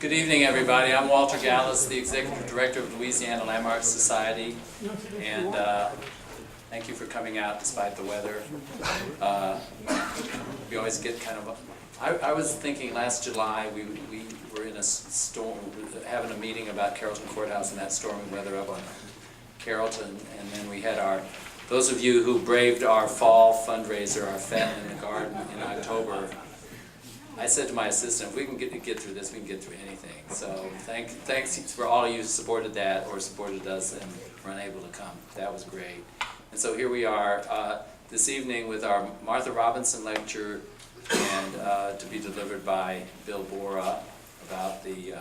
Good evening, everybody. I'm Walter Gallus, the Executive Director of Louisiana Landmark Society, and thank you for coming out despite the weather. We always get kind of I was thinking last July we were in a storm, having a meeting about Carrollton Courthouse and that stormy weather up on Carrollton, and then we had those of you who braved our fall fundraiser, our Fete in the Garden in October. I said to my assistant, if we can get through this, we can get through anything. So thanks for all of you who supported that or supported us and were unable to come. That was great. And so here we are this evening with our Martha Robinson lecture, and to be delivered by Bill Borah about the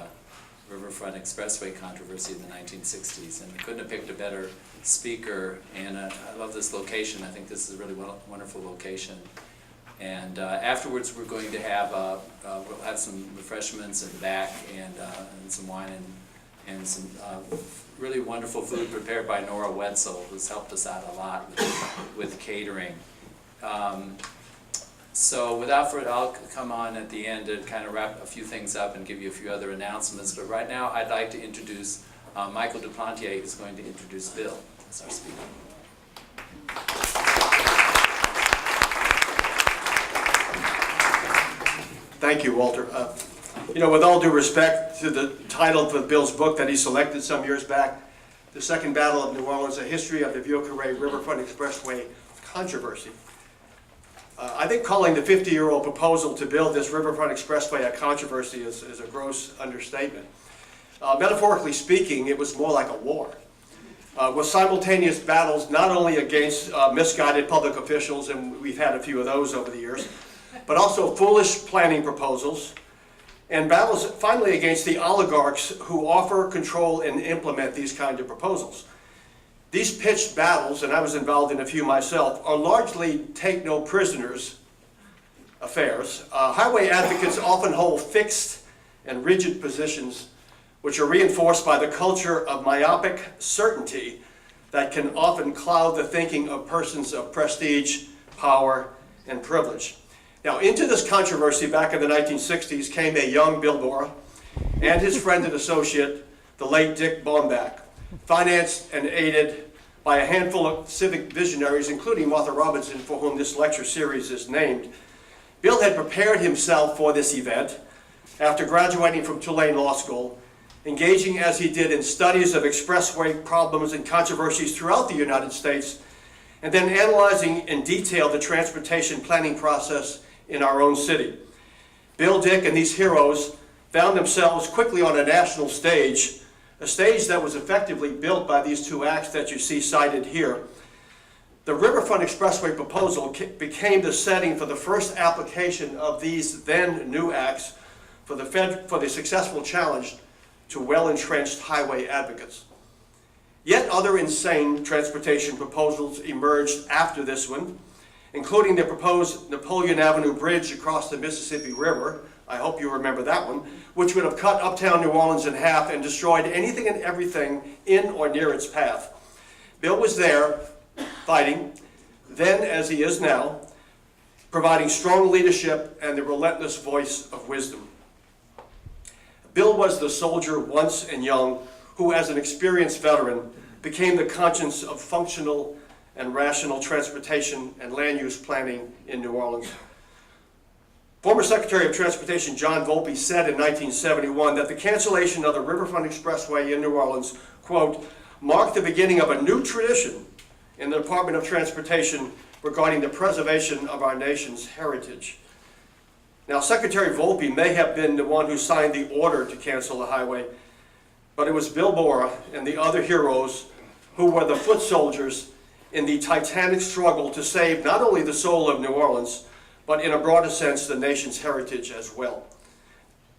Riverfront Expressway controversy in the 1960s. And we couldn't have picked a better speaker. And I love this location. I think this is a really wonderful location. And afterwards, we're going to have we'll have some refreshments in the back, and some wine and some really wonderful food prepared by Nora Wetzel, who's helped us out a lot with catering. So without further, I'll come on at the end to kind of wrap a few things up and give you a few other announcements. But right now, I'd like to introduce Michael Duplantier, who's going to introduce Bill as our speaker. Thank you, Walter. With all due respect to the title for Bill's book that he selected some years back, The Second Battle of New Orleans, A History of the Vieux-Carré Riverfront Expressway Controversy. I think calling the 50-year-old proposal to build this Riverfront Expressway a controversy is a gross understatement. Metaphorically speaking, it was more like a war, with simultaneous battles not only against misguided public officials, and we've had a few of those over the years, but also foolish planning proposals, and battles finally against the oligarchs who offer, control, and implement these kind of proposals. These pitched battles, and I was involved in a few myself, are largely take-no-prisoners affairs. Highway advocates often hold fixed and rigid positions which are reinforced by the culture of myopic certainty that can often cloud the thinking of persons of prestige, power, and privilege. Now, into this controversy back in the 1960s came a young Bill Borah and his friend and associate, the late Dick Baumbach, financed and aided by a handful of civic visionaries, including Martha Robinson, for whom this lecture series is named. Bill had prepared himself for this event after graduating from Tulane Law School, engaging as he did in studies of expressway problems and controversies throughout the United States, and then analyzing in detail the transportation planning process in our own city. Bill, Dick, and these heroes found themselves quickly on a national stage, a stage that was effectively built by these two acts that you see cited here. The Riverfront Expressway proposal became the setting for the first application of these then new acts for the successful challenge to well-entrenched highway advocates. Yet other insane transportation proposals emerged after this one, including the proposed Napoleon Avenue bridge across the Mississippi River. I hope you remember that one, which would have cut uptown New Orleans in half and destroyed anything and everything in or near its path. Bill was there fighting, then as he is now, providing strong leadership and the relentless voice of wisdom. Bill was the soldier once and young who, as an experienced veteran, became the conscience of functional and rational transportation and land use planning in New Orleans. Former Secretary of Transportation John Volpe said in 1971 that the cancellation of the Riverfront Expressway in New Orleans, quote, marked the beginning of a new tradition in the Department of Transportation regarding the preservation of our nation's heritage. Now, Secretary Volpe may have been the one who signed the order to cancel the highway, but it was Bill Borah and the other heroes who were the foot soldiers in the titanic struggle to save not only the soul of New Orleans, but in a broader sense, the nation's heritage as well.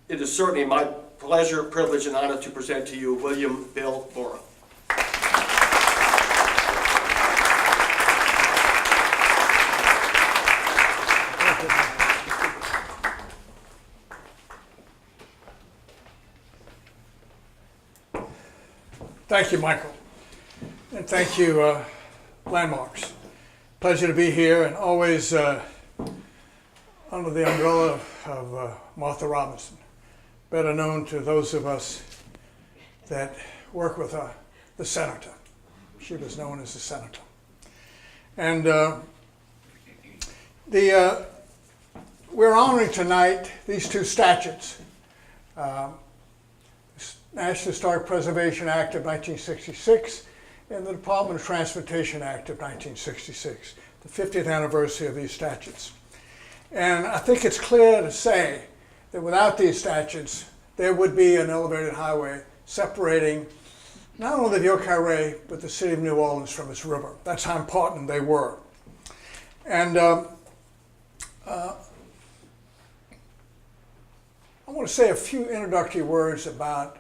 It is certainly my pleasure, privilege, and honor to present to you William Bill Borah. Thank you, Michael, and thank you, Landmarks. Pleasure to be here, and always under the umbrella of Martha Robinson. better known to those of us that work with her, the senator. She was known as the senator. And we're honoring tonight these two statutes. National Historic Preservation Act of 1966 and the Department of Transportation Act of 1966, the 50th anniversary of these statutes. And I think it's clear to say that without these statutes, there would be an elevated highway separating not only the Vieux-Carré, but the city of New Orleans from its river. That's how important they were. And I want to say a few introductory words about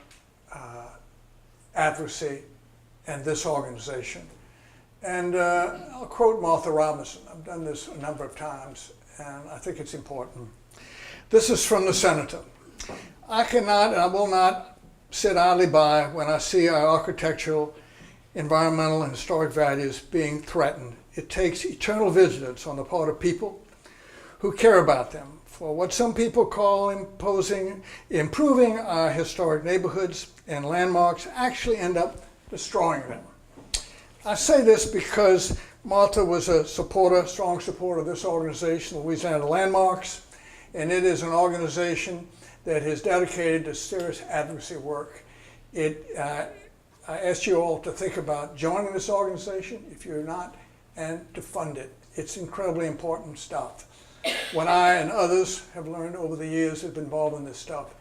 advocacy and this organization. And I'll quote Martha Robinson. I've done this a number of times, and I think it's important. This is from the senator. I cannot and I will not sit idly by when I see our architectural, environmental, and historic values being threatened. It takes eternal vigilance on the part of people who care about them for what some people call improving our historic neighborhoods and landmarks actually end up destroying them. I say this because Martha was a strong supporter of this organization, Louisiana Landmarks, and it is an organization that is dedicated to serious advocacy work. I ask you all to think about joining this organization if you're not, and to fund it. It's incredibly important stuff. What I and others have learned over the years who've been involved in this stuff,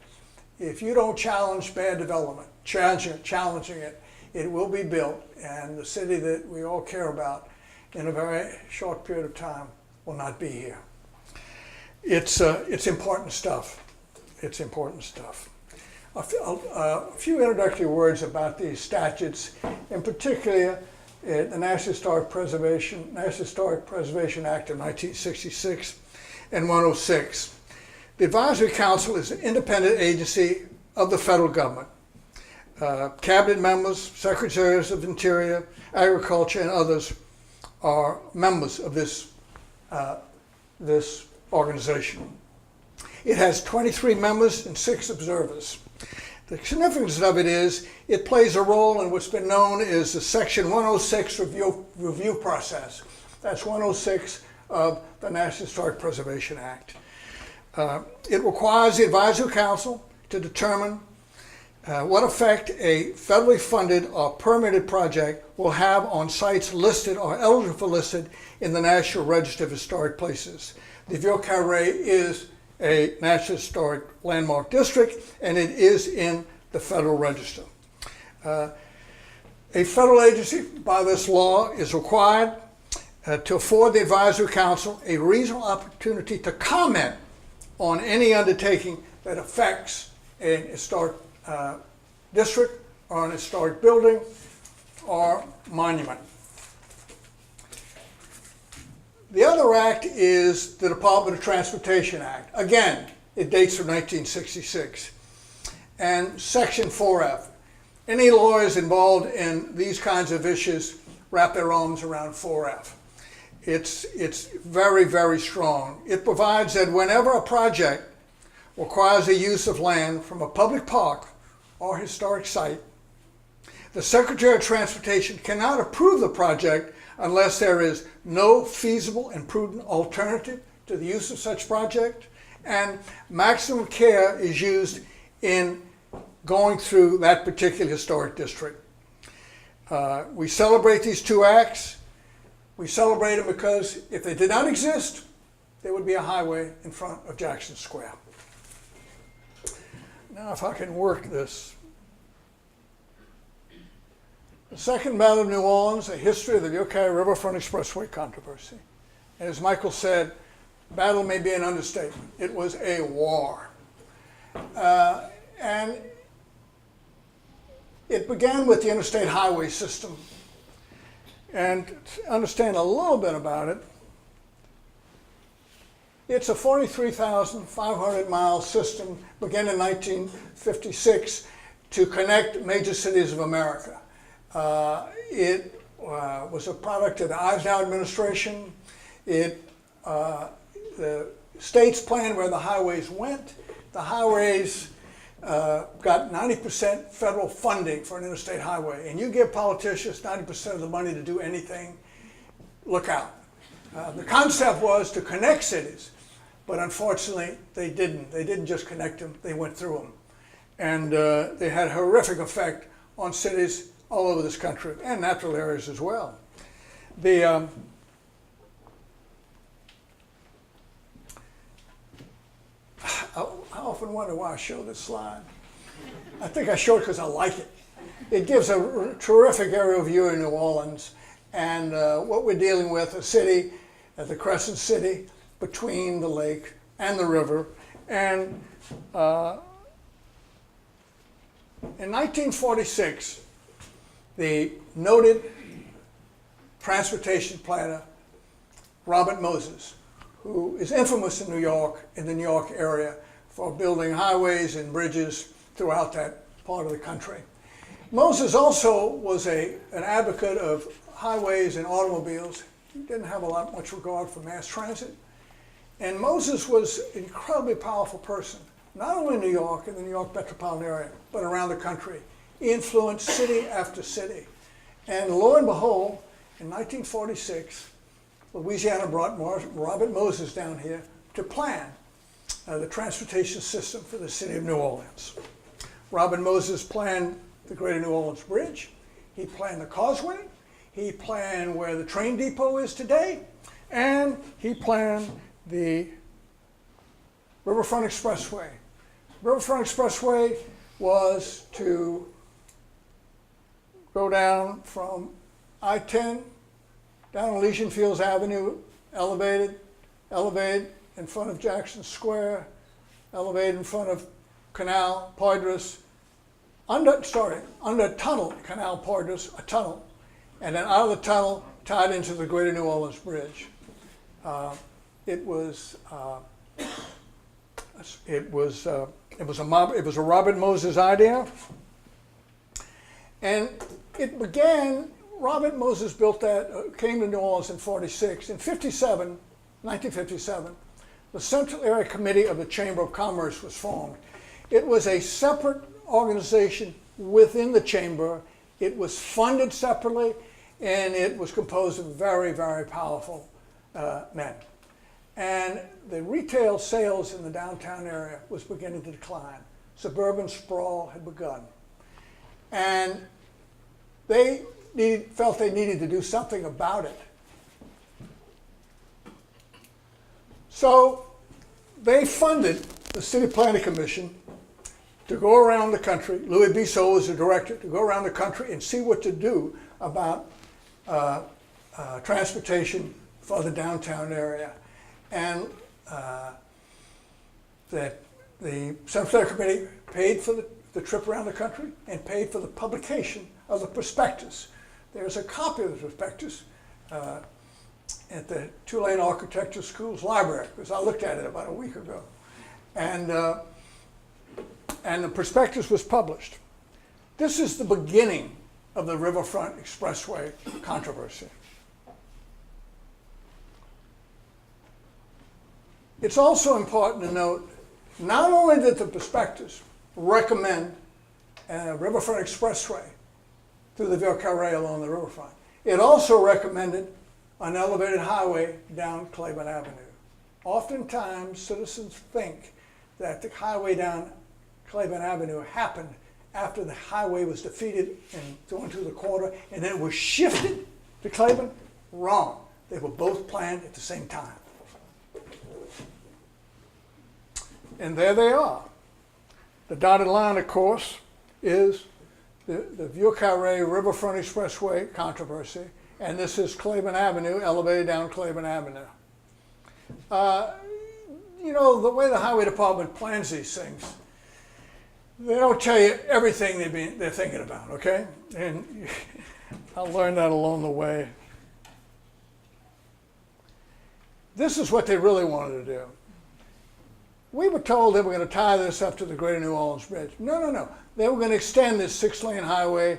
if you don't challenge bad development, challenging it, it will be built, and the city that we all care about in a very short period of time will not be here. It's important stuff. It's important stuff. A few introductory words about these statutes, in particular the National Historic Preservation Act of 1966 and 106. The Advisory Council is an independent agency of the federal government. Cabinet members, secretaries of Interior, Agriculture, and others are members of this organization. It has 23 members and 6 observers. The significance of it is it plays a role in what's been known as the Section 106 review process. That's 106 of the National Historic Preservation Act. It requires the Advisory Council to determine what effect a federally funded or permitted project will have on sites listed or eligible for listed in the National Register of Historic Places. The Vieux-Carré is a National Historic Landmark District, and it is in the Federal Register. A federal agency, by this law, is required to afford the Advisory Council a reasonable opportunity to comment on any undertaking that affects an historic district or an historic building or monument. The other act is the Department of Transportation Act. Again, it dates from 1966. And Section 4F. Any lawyers involved in these kinds of issues wrap their arms around 4F. It's very, very strong. It provides that whenever a project requires the use of land from a public park or historic site, the Secretary of Transportation cannot approve the project unless there is no feasible and prudent alternative to the use of such project, and maximum care is used in going through that particular historic district. We celebrate these two acts. We celebrate them because if they did not exist, there would be a highway in front of Jackson Square. Now, if I can work this. The Second Battle of New Orleans, a history of the Vieux-Carré Riverfront Expressway controversy. And as Michael said, battle may be an understatement. It was a war. And it began with the interstate highway system. And to understand a little bit about it, it's a 43,500 mile system, began in 1956 to connect major cities of America. It was a product of the Eisenhower administration. The states planned where the highways went. The highways got 90% federal funding for an interstate highway, and you give politicians 90% of the money to do anything, look out. The concept was to connect cities, but unfortunately they didn't. They didn't just connect them, they went through them. And they had a horrific effect on cities all over this country, and natural areas as well. I often wonder why I show this slide. I think I show it because I like it. It gives a terrific aerial view of New Orleans and what we're dealing with, a city, the Crescent City, between the lake and the river. And in 1946, the noted transportation planner, Robert Moses, who is infamous in New York, in the New York area, for building highways and bridges throughout that part of the country. Moses also was an advocate of highways and automobiles. He didn't have much regard for mass transit. And Moses was an incredibly powerful person, not only in New York, in the New York metropolitan area, but around the country. He influenced city after city. And lo and behold, in 1946, Louisiana brought Robert Moses down here to plan the transportation system for the city of New Orleans. Robert Moses planned the Greater New Orleans Bridge. He planned the causeway. He planned where the train depot is today. And he planned the Riverfront Expressway. Riverfront Expressway was to go down from I-10 down Elysian Fields Avenue, elevated in front of Jackson Square, elevated in front of Canal Poydras, under a tunnel, Canal Poydras, a tunnel, and then out of the tunnel, tied into the Greater New Orleans Bridge. It was a Robert Moses idea, and it began. Robert Moses built that, came to New Orleans in 46. In 1957, the Central Area Committee of the Chamber of Commerce was formed. It was a separate organization within the chamber. It was funded separately, and it was composed of very, very powerful men. And the retail sales in the downtown area was beginning to decline. Suburban sprawl had begun. And they felt they needed to do something about it. So they funded the City Planning Commission to go around the country. Louis Bissot was the director, to go around the country and see what to do about transportation for the downtown area. And that the Central Area Committee paid for the trip around the country and paid for the publication of the prospectus. There's a copy of the prospectus at the Tulane Architecture School's library, because I looked at it about a week ago. And the prospectus was published. This is the beginning of the Riverfront Expressway controversy. It's also important to note, not only did the prospectus recommend a Riverfront Expressway through the Ville Carré along the riverfront, it also recommended an elevated highway down Claiborne Avenue. Oftentimes, citizens think that the highway down Claiborne Avenue happened after the highway was defeated and thrown to the quarter, and then it was shifted to Claiborne. Wrong. They were both planned at the same time. And there they are. The dotted line, of course, is the Vieux Carré Riverfront Expressway controversy, and this is Claiborne Avenue, elevated down Claiborne Avenue. You know, the way the Highway Department plans these things, they don't tell you everything they're thinking about, okay? And I learned that along the way. This is what they really wanted to do. We were told they were going to tie this up to the Greater New Orleans Bridge. No. They were going to extend this 6-lane highway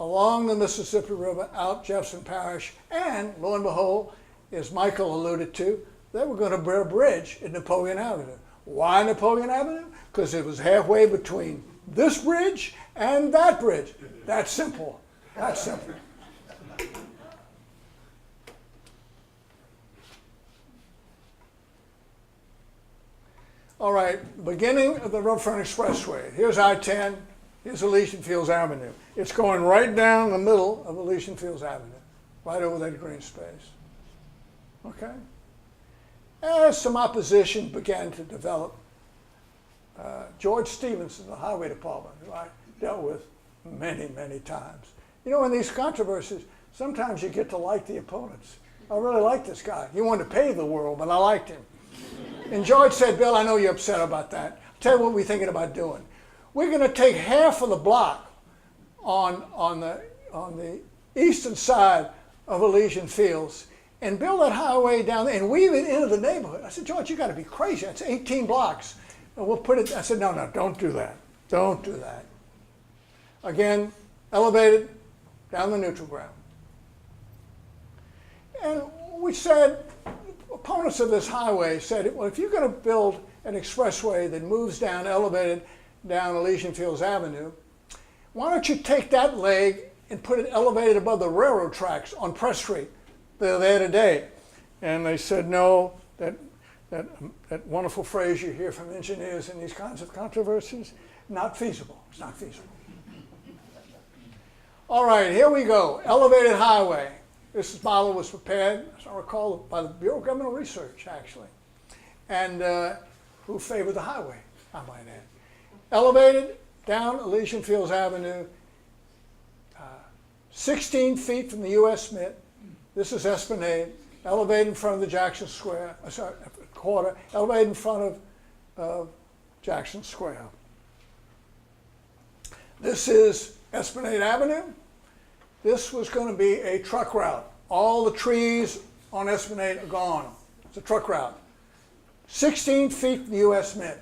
along the Mississippi River, out Jefferson Parish, and lo and behold, as Michael alluded to, they were going to build a bridge at Napoleon Avenue. Why Napoleon Avenue? Because it was halfway between this bridge and that bridge. That's simple. That's simple. All right, beginning of the riverfront expressway. Here's I-10, here's Elysian Fields Avenue. It's going right down the middle of Elysian Fields Avenue, right over that green space. Okay? As some opposition began to develop, George Stevenson, the highway department, who I dealt with many, many times. You know, in these controversies, sometimes you get to like the opponents. I really like this guy. He wanted to pave the world, but I liked him. And George said, Bill, I know you're upset about that. I'll tell you what we're thinking about doing. We're going to take half of the block on the eastern side of Elysian Fields and build that highway down there and weave it into the neighborhood. I said, George, you got to be crazy. It's 18 blocks. And we'll put it, I said, no, don't do that. Don't do that. Again, elevated down the neutral ground. And we said, opponents of this highway said, well, if you're going to build an expressway that moves down, elevated down Elysian Fields Avenue, why don't you take that leg and put it elevated above the railroad tracks on Press Street? They're there today. And they said, no, that wonderful phrase you hear from engineers in these kinds of controversies, not feasible. It's not feasible. All right, here we go. Elevated highway. This model was prepared, as I recall, by the Bureau of Governmental Research, actually, and who favored the highway, I might add. Elevated down Elysian Fields Avenue, 16 feet from the U.S. Mint. This is Esplanade. Elevated in front of the Jackson Square, quarter. Elevated in front of Jackson Square. This is Esplanade Avenue. This was going to be a truck route. All the trees on Esplanade are gone. It's a truck route. 16 feet from the U.S. Mint.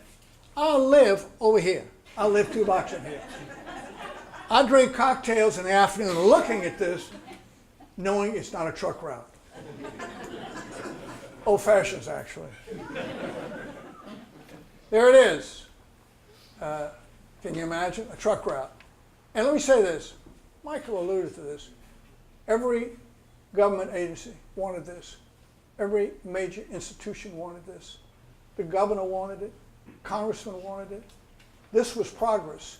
I'll live over here. I'll live 2 blocks from here. I drink cocktails in the afternoon looking at this, knowing it's not a truck route. Old fashions, actually. There it is. Can you imagine? A truck route. And let me say this. Michael alluded to this. Every government agency wanted this. Every major institution wanted this. The governor wanted it. Congressman wanted it. This was progress.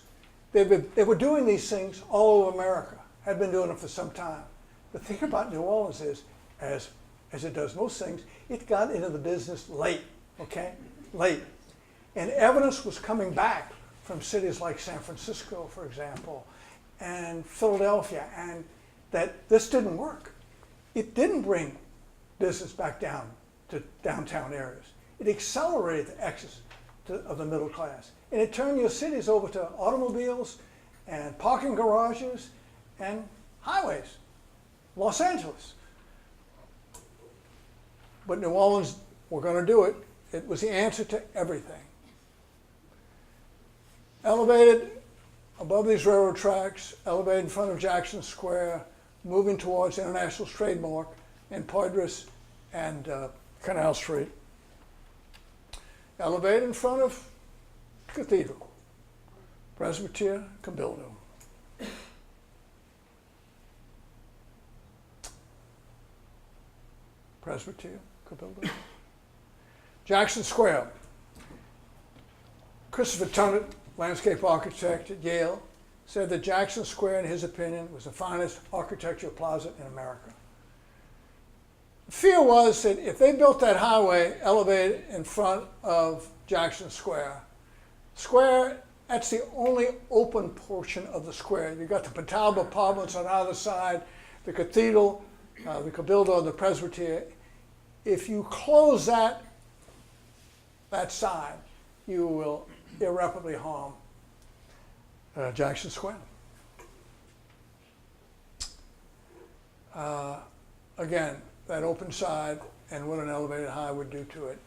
They were doing these things all over America, had been doing it for some time. The thing about New Orleans is, as it does most things, it got into the business late, okay? Late. And evidence was coming back from cities like San Francisco, for example, and Philadelphia, and that this didn't work. It didn't bring business back down to downtown areas. It accelerated the exodus of the middle class. And it turned your cities over to automobiles and parking garages and highways. Los Angeles. But New Orleans, we're going to do it. It was the answer to everything. Elevated above these railroad tracks, elevated in front of Jackson Square, moving towards International's trademark and Poydras and Canal Street. Elevated in front of Cathedral, Presbytery, Cabildo. Presbytery, Cabildo. Jackson Square. Christopher Tunnett, landscape architect at Yale, said that Jackson Square, in his opinion, was the finest architectural plaza in America. The fear was that if they built that highway elevated in front of Jackson Square, that's the only open portion of the square. You've got the Patalba apartments on either side, the cathedral, the Cabildo, and the Presbytery. If you close that side, you will irreparably harm Jackson Square. Again, that open side and what an elevated high would do to it.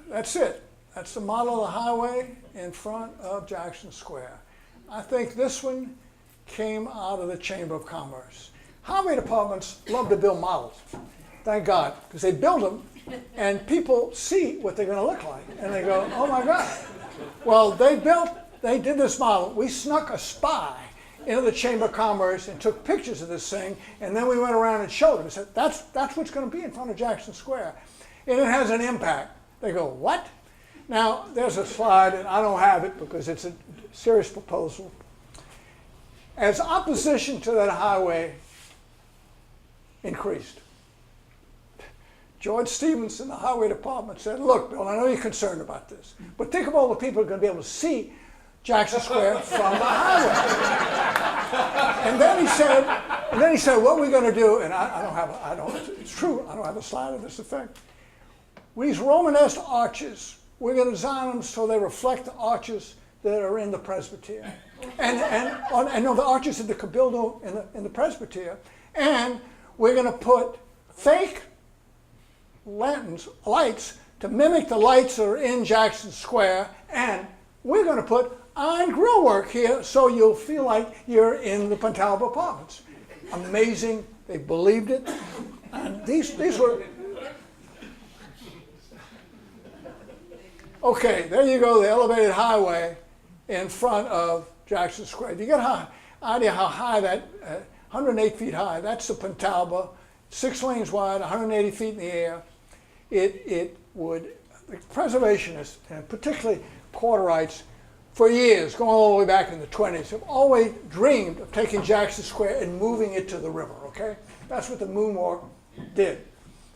That's it. That's the model of the highway in front of Jackson Square. I think this one came out of the Chamber of Commerce. Highway departments love to build models. Thank God, because they build them and people see what they're going to look like, and they go, oh my God. Well, they did this model. We snuck a spy into the Chamber of Commerce and took pictures of this thing, and then we went around and showed them and said, that's what's going to be in front of Jackson Square. And it has an impact. They go, what? Now, there's a slide, and I don't have it because it's a serious proposal. As opposition to that highway increased, George Stevenson, the highway department, said, look, Bill, I know you're concerned about this, but think of all the people who are going to be able to see Jackson Square from the highway. And then he said, what we're going to do, and it's true, I don't have a slide of this effect. These Romanesque arches, we're going to design them so they reflect the arches that are in the presbytery. And the arches in the cabildo in the presbytery. And we're going to put fake lights to mimic the lights that are in Jackson Square. And we're going to put iron grillwork here so you'll feel like you're in the Pentalba Apartments. Amazing. They believed it. And these were... Okay, there you go, the elevated highway in front of Jackson Square. You get an idea how high that, 108 feet high, that's the Pentalba, 6 lanes wide, 180 feet in the air. The preservationists, and particularly Porterites, for years, going all the way back in the 20s, have always dreamed of taking Jackson Square and moving it to the river, okay? That's what the moonwalk did.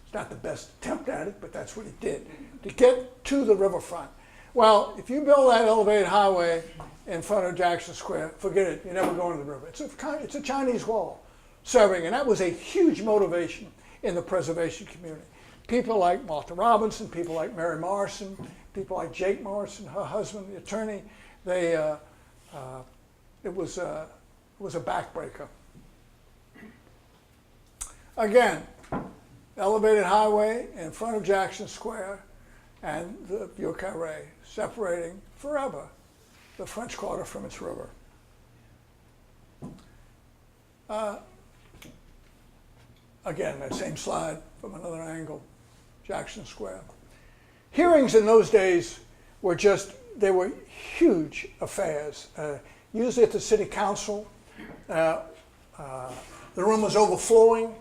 It's not the best attempt at it, but that's what it did, to get to the riverfront. Well, if you build that elevated highway in front of Jackson Square, forget it, you're never going to the river. It's a Chinese wall serving, and that was a huge motivation in the preservation community. People like Martha Robinson, people like Mary Morrison, people like Jake Morrison, her husband, the attorney, it was a backbreaker. Again, elevated highway in front of Jackson Square and the Vieux Carré, separating forever the French Quarter from its river. Again, that same slide from another angle, Jackson Square. Hearings in those days were they were huge affairs. Usually at the city council, the room was overflowing.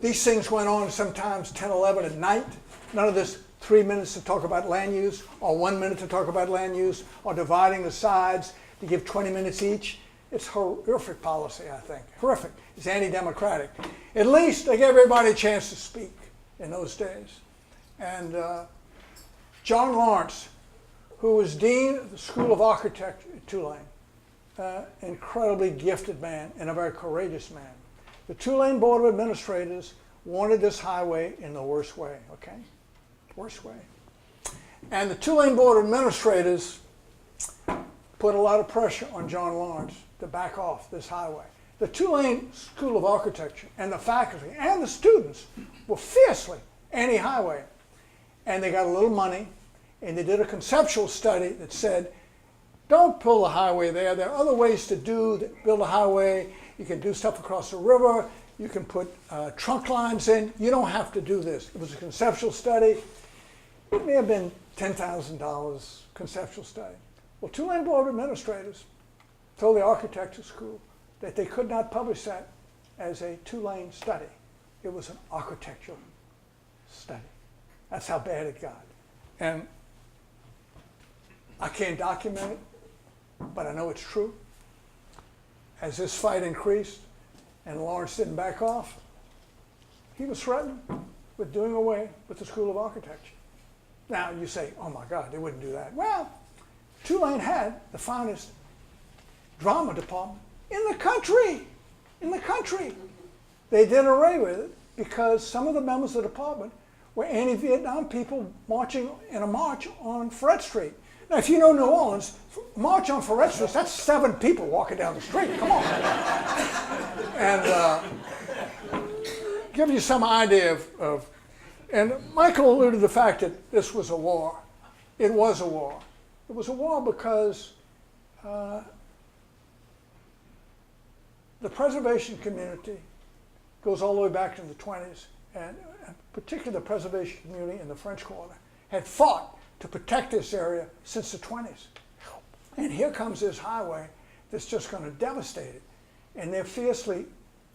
These things went on sometimes 10, 11 at night. None of this 3 minutes to talk about land use, or 1 minute to talk about land use, or dividing the sides to give 20 minutes each. It's horrific policy, I think. Horrific. It's anti-democratic. At least they gave everybody a chance to speak in those days. And John Lawrence, who was dean of the School of Architecture at Tulane, incredibly gifted man and a very courageous man. The Tulane Board of Administrators wanted this highway in the worst way, okay? Worst way. And the Tulane Board of Administrators put a lot of pressure on John Lawrence to back off this highway. The Tulane School of Architecture and the faculty and the students were fiercely anti-highway. And they got a little money, and they did a conceptual study that said, don't build a highway there. There are other ways to build a highway. You can do stuff across the river. You can put trunk lines in. You don't have to do this. It was a conceptual study. It may have been $10,000 conceptual study. Well, Tulane Board of Administrators told the architecture school that they could not publish that as a Tulane study. It was an architectural study. That's how bad it got. And I can't document it, but I know it's true. As this fight increased and Lawrence didn't back off, he was threatened with doing away with the School of Architecture. Now you say, oh my God, they wouldn't do that. Well, Tulane had the finest drama department in the country. In the country. They did away with it because some of the members of the department were anti-Vietnam people marching in a march on Freret Street. Now, if you know New Orleans, march on Freret Street, that's 7 people walking down the street. Come on. And give you some idea of, and Michael alluded to the fact that this was a war. It was a war. It was a war because the preservation community goes all the way back to the 20s, and particularly the preservation community in the French Quarter, had fought to protect this area since the 20s. And here comes this highway that's just going to devastate it. And they're fiercely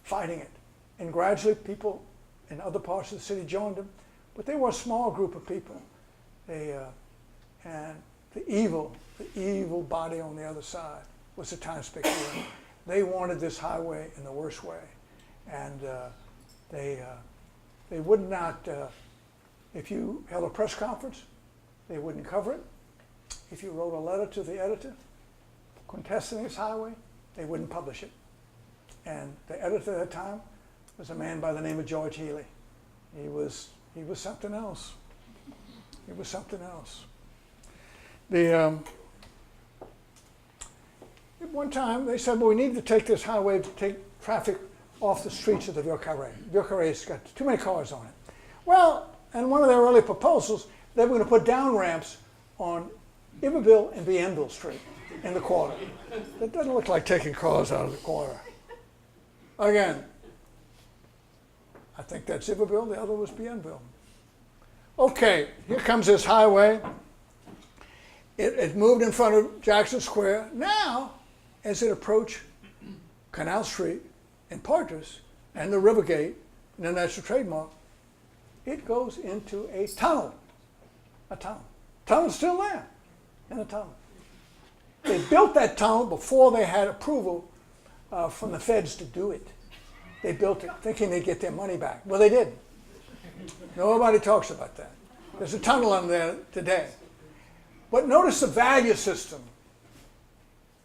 fighting it. And gradually people in other parts of the city joined them. But they were a small group of people. And the evil body on the other side was the Times Picayune. They wanted this highway in the worst way. And they would not, if you held a press conference, they wouldn't cover it. If you wrote a letter to the editor contesting this highway, they wouldn't publish it. And the editor at that time was a man by the name of George Healy. He was something else. He was something else. At one time, they said, well, we need to take this highway to take traffic off the streets of the Vieux Carré. Vieux Carré's got too many cars on it. Well, and one of their early proposals, they were going to put down ramps on Iberville and Bienville Street in the quarter. That doesn't look like taking cars out of the quarter. Again, I think that's Iberville, the other was Bienville. Okay, here comes this highway. It moved in front of Jackson Square. Now, as it approached Canal Street and Poitras and the Rivergate, International Trademark, it goes into a tunnel. A tunnel. Tunnel's still there in the tunnel. They built that tunnel before they had approval from the feds to do it. They built it thinking they'd get their money back. Well, they didn't. Nobody talks about that. There's a tunnel under there today. But notice the value system.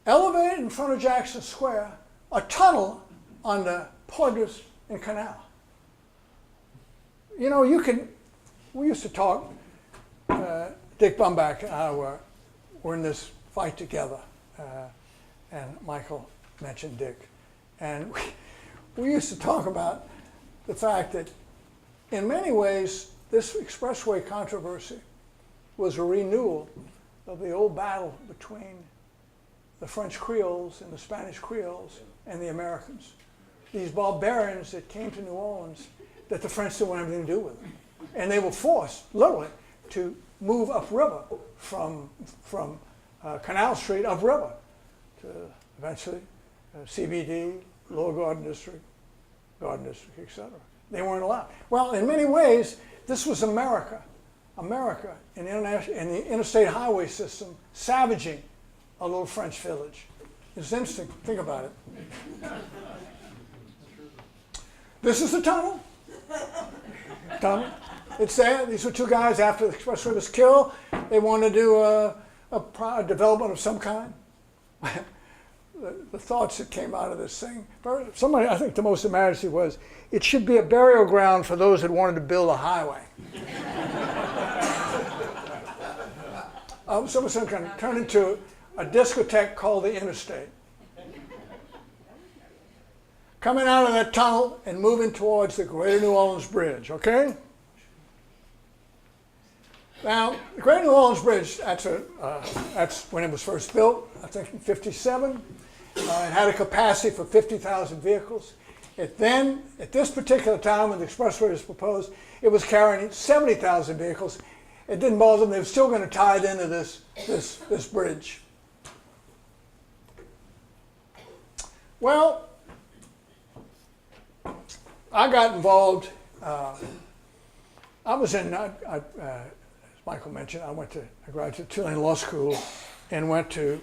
Elevated in front of Jackson Square, a tunnel on the Poitras and Canal. You know, we used to talk, Dick Bumbach and I were in this fight together, and Michael mentioned Dick. And we used to talk about the fact that in many ways, this expressway controversy was a renewal of the old battle between the French Creoles and the Spanish Creoles and the Americans. These barbarians that came to New Orleans that the French didn't want anything to do with them. And they were forced, literally, to move upriver from Canal Street upriver to eventually CBD, Lower Garden District, etc. They weren't allowed. Well, in many ways, this was America in the interstate highway system, savaging a little French village. It's interesting. Think about it. This is the tunnel. It's there. These were two guys after the expressway was killed. They wanted to do a development of some kind. The thoughts that came out of this thing. Somebody, I think the most embarrassing was, it should be a burial ground for those that wanted to build a highway. Someone's going to turn into a discotheque called the Interstate. Coming out of that tunnel and moving towards the Greater New Orleans Bridge, okay? Now, the Greater New Orleans Bridge, that's when it was first built, I think in '57. It had a capacity for 50,000 vehicles. At this particular time when the expressway was proposed, it was carrying 70,000 vehicles. It didn't bother them. They were still going to tie it into this bridge. Well, I got involved. I was in, as Michael mentioned, I graduated Tulane Law School and went to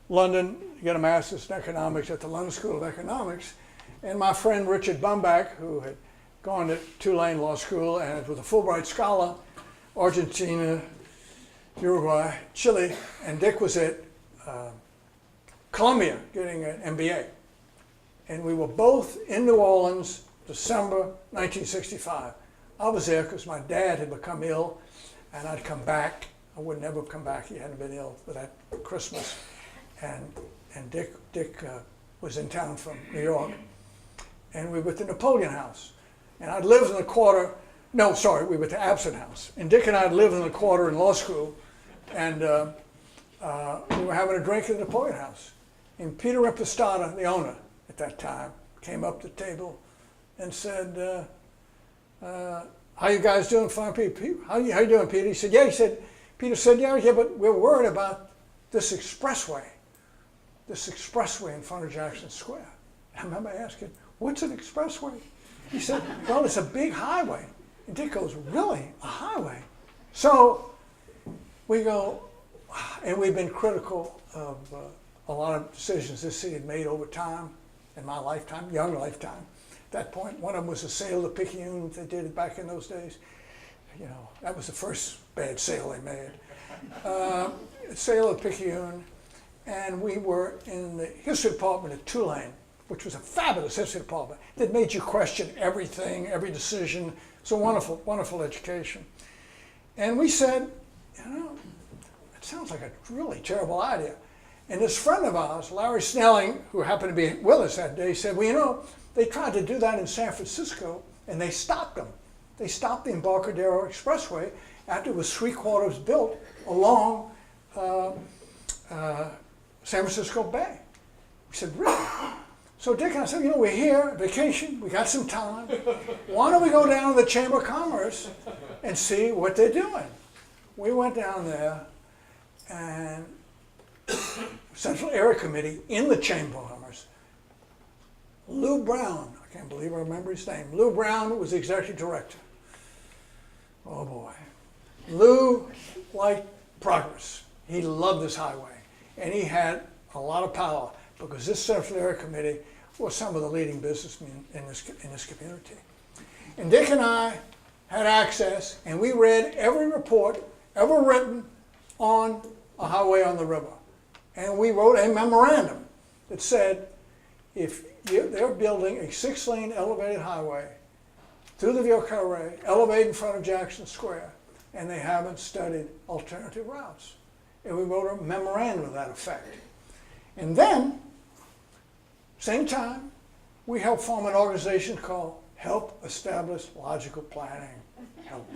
London to get a master's in economics at the London School of Economics. And my friend Richard Bumbach, who had gone to Tulane Law School and was a Fulbright scholar, Argentina, Uruguay, Chile, and Dick was at Columbia getting an MBA. And we were both in New Orleans, December 1965. I was there because my dad had become ill, and I'd come back. I would never have come back. He hadn't been ill for that Christmas. And Dick was in town from New York. And we were at the Napoleon House. And I'd lived in the quarter. No, sorry, we were at the Absent House. And Dick and I had lived in the quarter in law school. And we were having a drink at the Napoleon House. And Peter Impostata, the owner at that time, came up to the table and said, how you guys doing? Fine, Peter. How you doing, Peter? He said, yeah. Peter said, yeah, but we're worried about this expressway in front of Jackson Square. I remember asking, what's an expressway? He said, well, it's a big highway. And Dick goes, really? A highway? So we go, and we've been critical of a lot of decisions this city had made over time, in my lifetime, young lifetime. At that point, one of them was the sale of the Picayune. They did it back in those days. You know, that was the first bad sale they made. Sale of the Picayune, and we were in the history department at Tulane, which was a fabulous history department that made you question everything, every decision. It's a wonderful, wonderful education. And we said, you know, it sounds like a really terrible idea. And this friend of ours, Larry Snelling, who happened to be with us that day, said, well, you know, they tried to do that in San Francisco, and they stopped them. They stopped the Embarcadero Expressway after it was 3/4 built along San Francisco Bay. We said, really? So Dick and I said, you know, we're here, vacation, we got some time. Why don't we go down to the Chamber of Commerce and see what they're doing? We went down there, and Central Area Committee in the Chamber of Commerce, Lou Brown, I can't believe I remember his name. Lou Brown was the executive director. Oh boy. Lou liked progress. He loved this highway, and he had a lot of power because this Central Area Committee was some of the leading businessmen in this community. And Dick and I had access, and we read every report ever written on a highway on the river. And we wrote a memorandum that said, if they're building a 6-lane elevated highway through the Vieux Carré, elevated in front of Jackson Square, and they haven't studied alternative routes. And we wrote a memorandum of that effect. And then, same time, we helped form an organization called Help Establish Logical Planning. Help.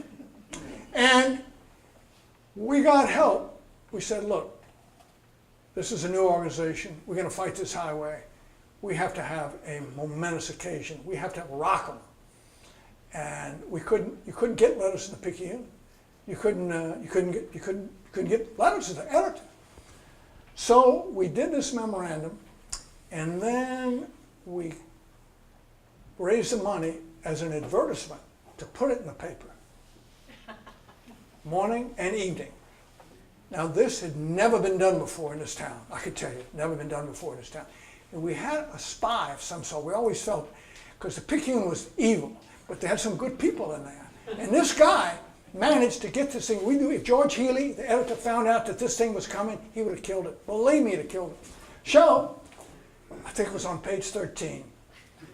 And we got help. We said, look, this is a new organization. We're going to fight this highway. We have to have a momentous occasion. We have to rock them. And you couldn't get letters in the Picayune. You couldn't get letters to the editor. So we did this memorandum, and then we raised the money as an advertisement to put it in the paper, morning and evening. Now this had never been done before in this town. I could tell you, never been done before in this town. And we had a spy of some sort. We always felt, because the Picayune was evil, but they had some good people in there. And this guy managed to get this thing. We knew if George Healy, the editor, found out that this thing was coming, he would have killed it. Believe me, he'd have killed it. So, I think it was on page 13,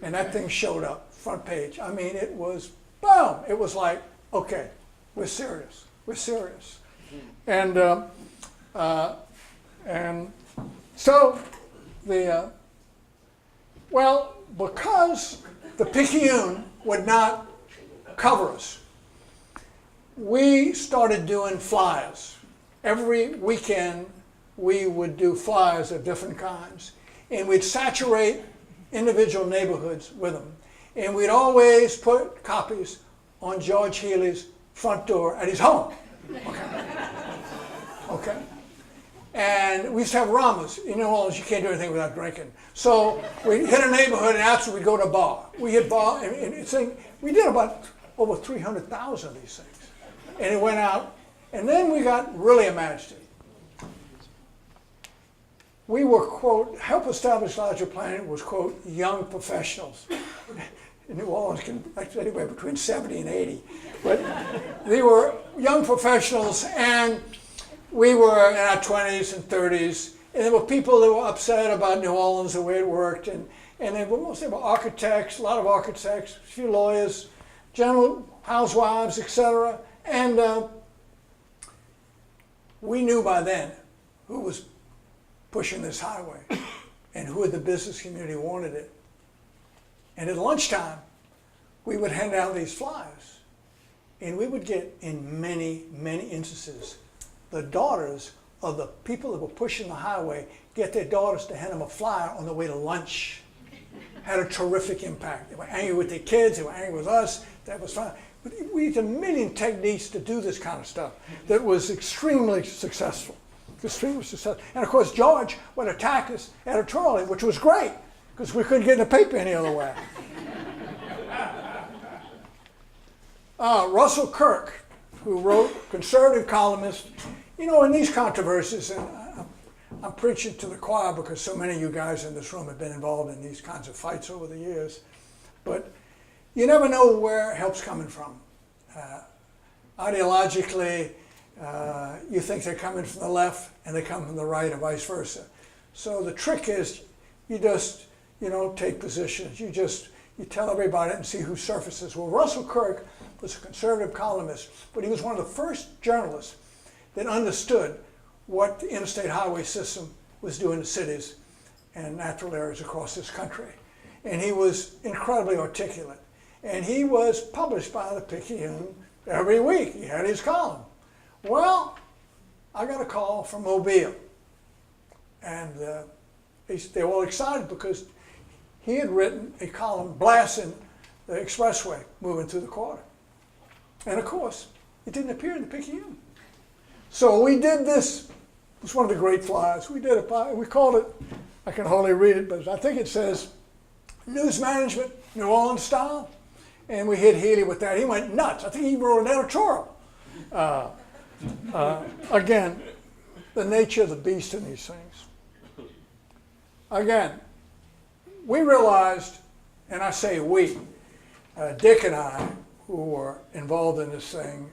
and that thing showed up, front page. I mean, it was, boom! It was like, okay, we're serious. We're serious. And so, because the Picayune would not cover us, we started doing flyers. Every weekend, we would do flyers of different kinds. And we'd saturate individual neighborhoods with them. And we'd always put copies on George Healy's front door at his home. Okay? And we used to have Ramas. In New Orleans, you can't do anything without drinking. So we hit a neighborhood, and after we'd go to a bar. We hit bar, and we did about over 300,000 of these things. And it went out, and then we got really imaginative. We were, quote, Help Establish Logical Planning was, quote, young professionals. In New Orleans, actually anywhere between 70 and 80. But they were young professionals, and we were in our 20s and 30s, and there were people that were upset about New Orleans, the way it worked, and they were mostly architects, a lot of architects, a few lawyers, general housewives, etc. And we knew by then who was pushing this highway and who in the business community wanted it. And at lunchtime, we would hand out these flyers. And we would get, in many, many instances, the daughters of the people that were pushing the highway get their daughters to hand them a flyer on the way to lunch. Had a terrific impact. They were angry with their kids, they were angry with us. That was fun. We had a million techniques to do this kind of stuff that was extremely successful. Extremely successful. And of course, George would attack us editorially, which was great, because we couldn't get in the paper any other way. Russell Kirk, who wrote, conservative columnist, you know, in these controversies, and I'm preaching to the choir because so many of you guys in this room have been involved in these kinds of fights over the years, but you never know where help's coming from. Ideologically, you think they're coming from the left and they come from the right or vice versa. So the trick is you just, you know, take positions. You tell everybody and see who surfaces. Well, Russell Kirk was a conservative columnist, but he was one of the first journalists that understood what the interstate highway system was doing to cities and natural areas across this country. And he was incredibly articulate. And he was published by the Picayune every week. He had his column. Well, I got a call from Mobile. And they were all excited because he had written a column blasting the Expressway moving through the quarter. And of course, it didn't appear in the Picayune. So we did this. It was one of the great flyers. We did it by, we called it, I can hardly read it, but I think it says, News Management, New Orleans Style. And we hit Healy with that. He went nuts. I think he wrote an editorial. Again, the nature of the beast in these things. Again, we realized, and I say we, Dick and I, who were involved in this thing,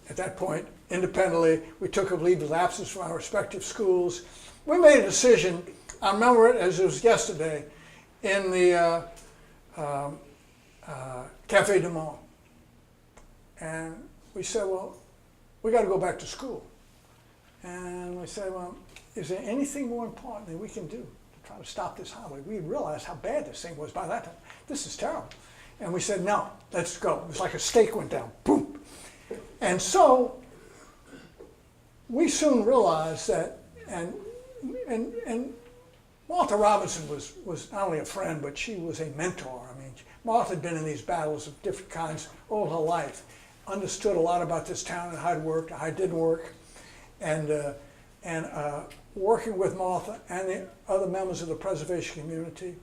at that point, independently, we took a leave of absence from our respective schools. We made a decision, I remember it as it was yesterday, in the Café du Monde. And we said, well, we got to go back to school. And we said, well, is there anything more important that we can do to try to stop this highway? We realized how bad this thing was by that time. This is terrible. And we said, no, let's go. It was like a stake went down, boom. And so we soon realized that, and Martha Robinson was not only a friend, but she was a mentor. I mean, Martha had been in these battles of different kinds all her life, understood a lot about this town and how it worked, how it didn't work, and working with Martha and the other members of the preservation community,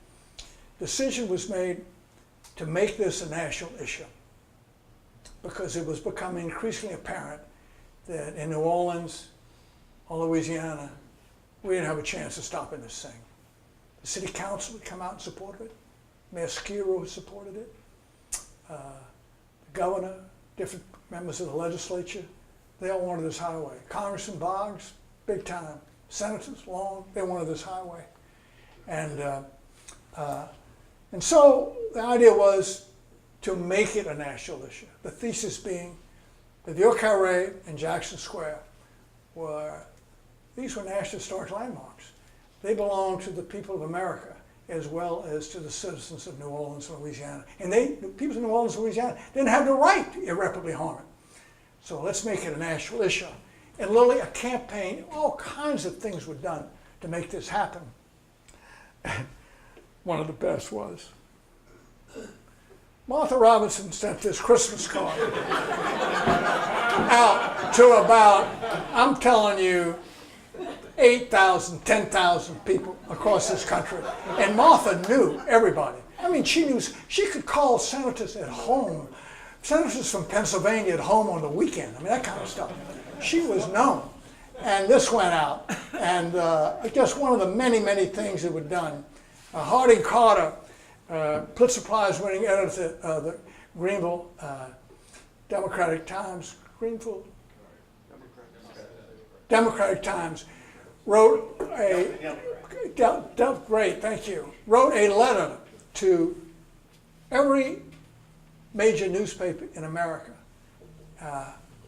decision was made to make this a national issue because it was becoming increasingly apparent that in New Orleans or Louisiana, we didn't have a chance of stopping this thing. The city council would come out and support it. Mayor Skiro supported it. The governor, different members of the legislature, they all wanted this highway. Congressman Boggs, big time. Senators, Long, they wanted this highway. And so the idea was to make it a national issue. The thesis being that the Carré and Jackson Square these were National Historic Landmarks. They belonged to the people of America as well as to the citizens of New Orleans and Louisiana. And the people of New Orleans and Louisiana didn't have the right to irreparably harm it. So let's make it a national issue. And literally a campaign, all kinds of things were done to make this happen. One of the best was Martha Robinson sent this Christmas card out to about, I'm telling you, 8,000, 10,000 people across this country. And Martha knew everybody. I mean, she knew, she could call senators at home, senators from Pennsylvania at home on the weekend. I mean, that kind of stuff. She was known. And this went out. And just one of the many, many things that were done. Harding Carter, Pulitzer Prize winning editor of the Greenville Democratic Times, Greenville Democratic Times, wrote great, thank you, wrote a letter to every major newspaper in America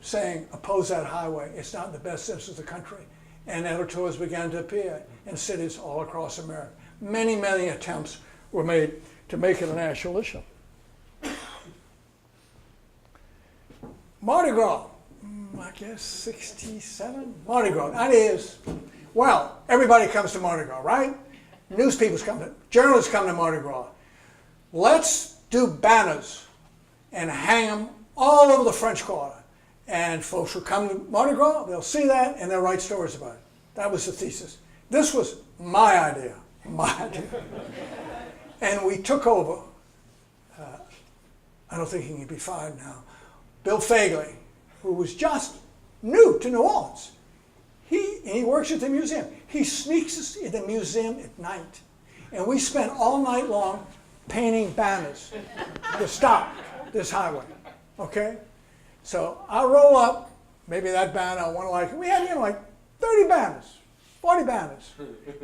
saying, oppose that highway, it's not in the best interest of the country. And editorials began to appear in cities all across America. Many, many attempts were made to make it a national issue. Mardi Gras, I guess 67? Mardi Gras, that is, well, everybody comes to Mardi Gras, right? Newspapers come to, journalists come to Mardi Gras. Let's do banners and hang them all over the French Quarter. And folks will come to Mardi Gras, they'll see that, and they'll write stories about it. That was the thesis. This was my idea, And we took over, I don't think he can be fired now, Bill Fagley, who was just new to New Orleans. He works at the museum. He sneaks us in the museum at night. And we spent all night long painting banners to stop this highway, okay? So I roll up, maybe that banner, one like, we had, like 30 banners, 40 banners.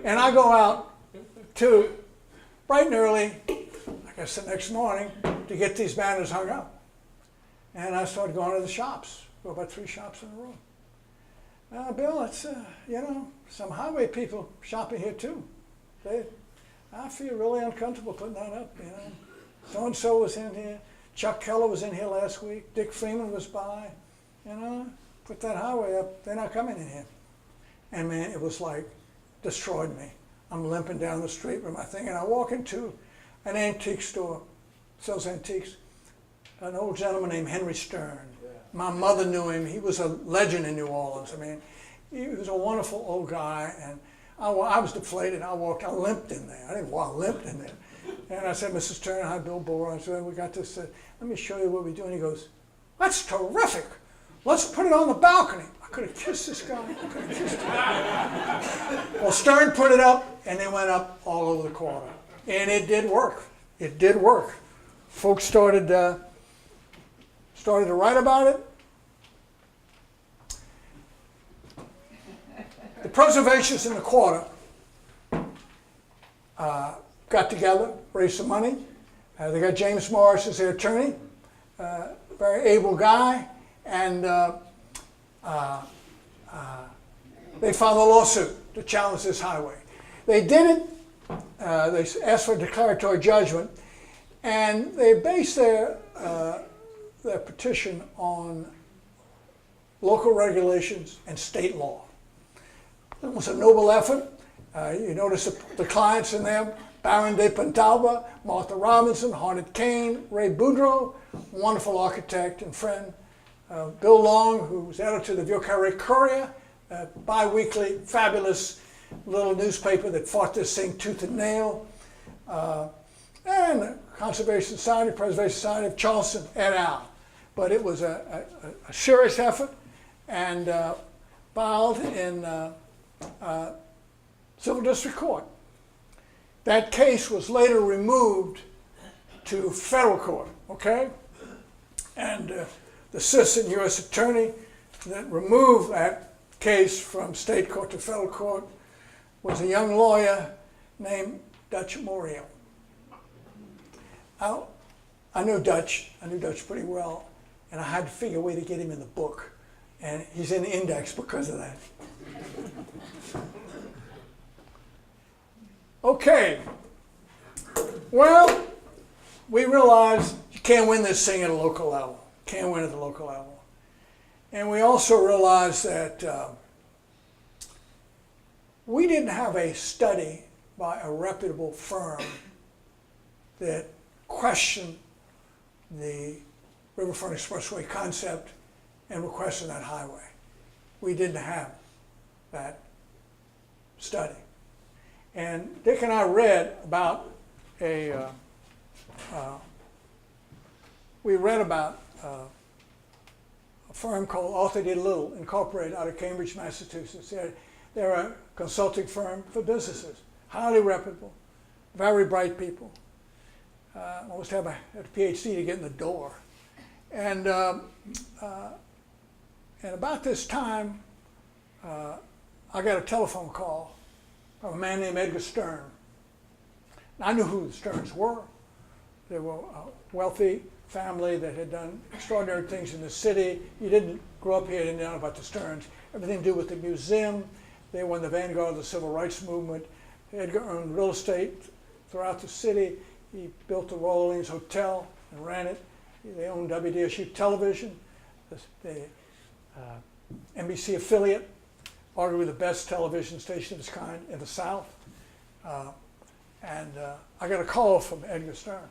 And I go out to bright and early, I guess the next morning, to get these banners hung up. And I started going to the shops, go about 3 shops in a row. Bill, it's, some highway people shopping here too. I feel really uncomfortable putting that up, So-and-so was in here. Chuck Keller was in here last week. Dick Freeman was by. Put that highway up. They're not coming in here. And man, it was like, destroyed me. I'm limping down the street with my thing, and I walk into an antique store, sells antiques. An old gentleman named Henry Stern. Yeah. My mother knew him. He was a legend in New Orleans. I mean, he was a wonderful old guy, and I was deflated. I limped in there. I didn't walk, I limped in there. And I said, Mrs. Turner, hi, Bill Borah. I said, we got this, let me show you what we do. And he goes, that's terrific. Let's put it on the balcony. I could have kissed this guy. I could have kissed him. Well, Stern put it up, and they went up all over the quarter. And it did work. It did work. Folks started to write about it. The preservationists in the quarter got together, raised some money. They got James Morris as their attorney, very able guy, and they filed a lawsuit to challenge this highway. They did it. They asked for a declaratory judgment, and they based their petition on local regulations and state law. It was a noble effort. You notice the clients in there: Baron de Pontalba, Martha Robinson, Harnett Kane, Ray Boudreau, wonderful architect and friend, Bill Long, who was editor of the Vieux-Carré Courier, a bi-weekly, fabulous little newspaper that fought this thing tooth and nail, and the Conservation Society, Preservation Society of Charleston, et al. But it was a serious effort, and filed in Civil District Court. That case was later removed to federal court, okay? And the assistant U.S. attorney that removed that case from state court to federal court was a young lawyer named Dutch Moriel. I knew Dutch pretty well, and I had to figure a way to get him in the book. And he's in the index because of that. Okay. Well, we realized you can't win this thing at a local level. Can't win at the local level. And we also realized that we didn't have a study by a reputable firm that questioned the Riverfront Expressway concept and requested that highway. We didn't have that study. And Dick and I read about a firm called Arthur D. Little Incorporated out of Cambridge, Massachusetts. They're a consulting firm for businesses, highly reputable, very bright people. Almost have a PhD to get in the door. And about this time, I got a telephone call from a man named Edgar Stern. I knew who the Sterns were. They were a wealthy family that had done extraordinary things in the city. You didn't grow up here and didn't know about the Sterns. Everything to do with the museum. They were in the vanguard of the civil rights movement. Edgar owned real estate throughout the city. He built the Royal Orleans Hotel and ran it. They owned WDSU Television, the NBC affiliate, arguably the best television station of its kind in the South. I got a call from Edgar Stern